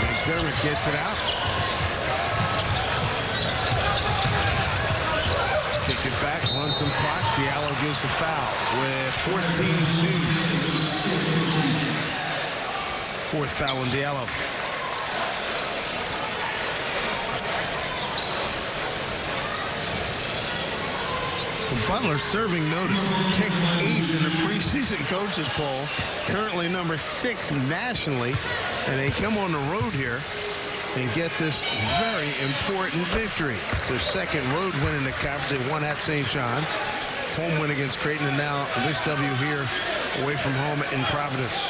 McDermott gets it out. Kick it back, run some clock. Diallo gives the foul with 14-2. Fourth foul on Diallo. Butler serving notice. Kicked 8th in the preseason coaches poll. Currently number 6 nationally. And they come on the road here and get this very important victory. It's their second road win in the conference. They won at St. John's. Home win against Creighton, and now this W here away from home in Providence.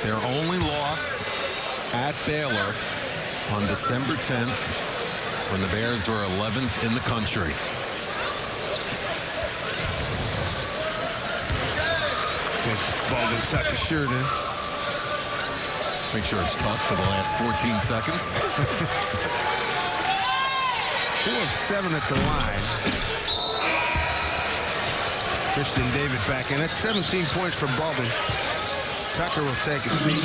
Their only loss at Baylor on December 10th when the Bears were 11th in the country. Baldwin tuck his shirt in. Make sure it's tucked for the last 14 seconds. 4 of 7 at the line. Christian David back in. That's 17 points for Baldwin. Tucker will take a seat.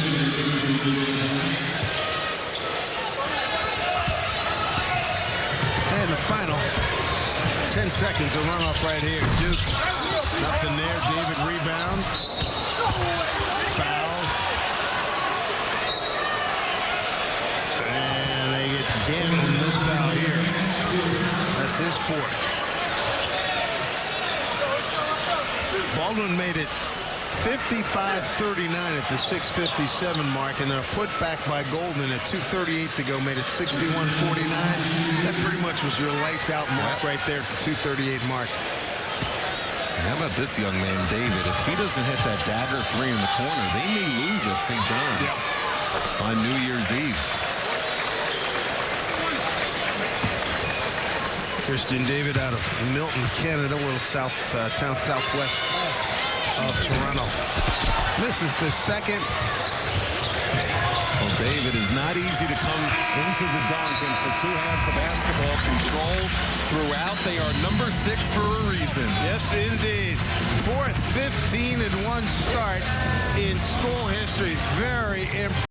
And the final 10 seconds, a runoff right here. Duke, nothing there. David rebounds. Foul. And they get Gannon in this foul here. That's his 4th. Baldwin made it 55-39 at the 6:57 mark, and a put back by Golden at 2:38 to go made it 61-49. That pretty much was your lights out mark right there at the 2:38 mark. How about this young man, David? If he doesn't hit that dagger 3 in the corner, they may lose at St. John's on New Year's Eve. Christian David out of Milton, Canada, a little town southwest of Toronto. This is the second. Well, David, is not easy to come into the dunk, and for 2 halves of basketball control throughout. They are number 6 for a reason. Yes, indeed. 4th 15-1 start in school history. Very impressive.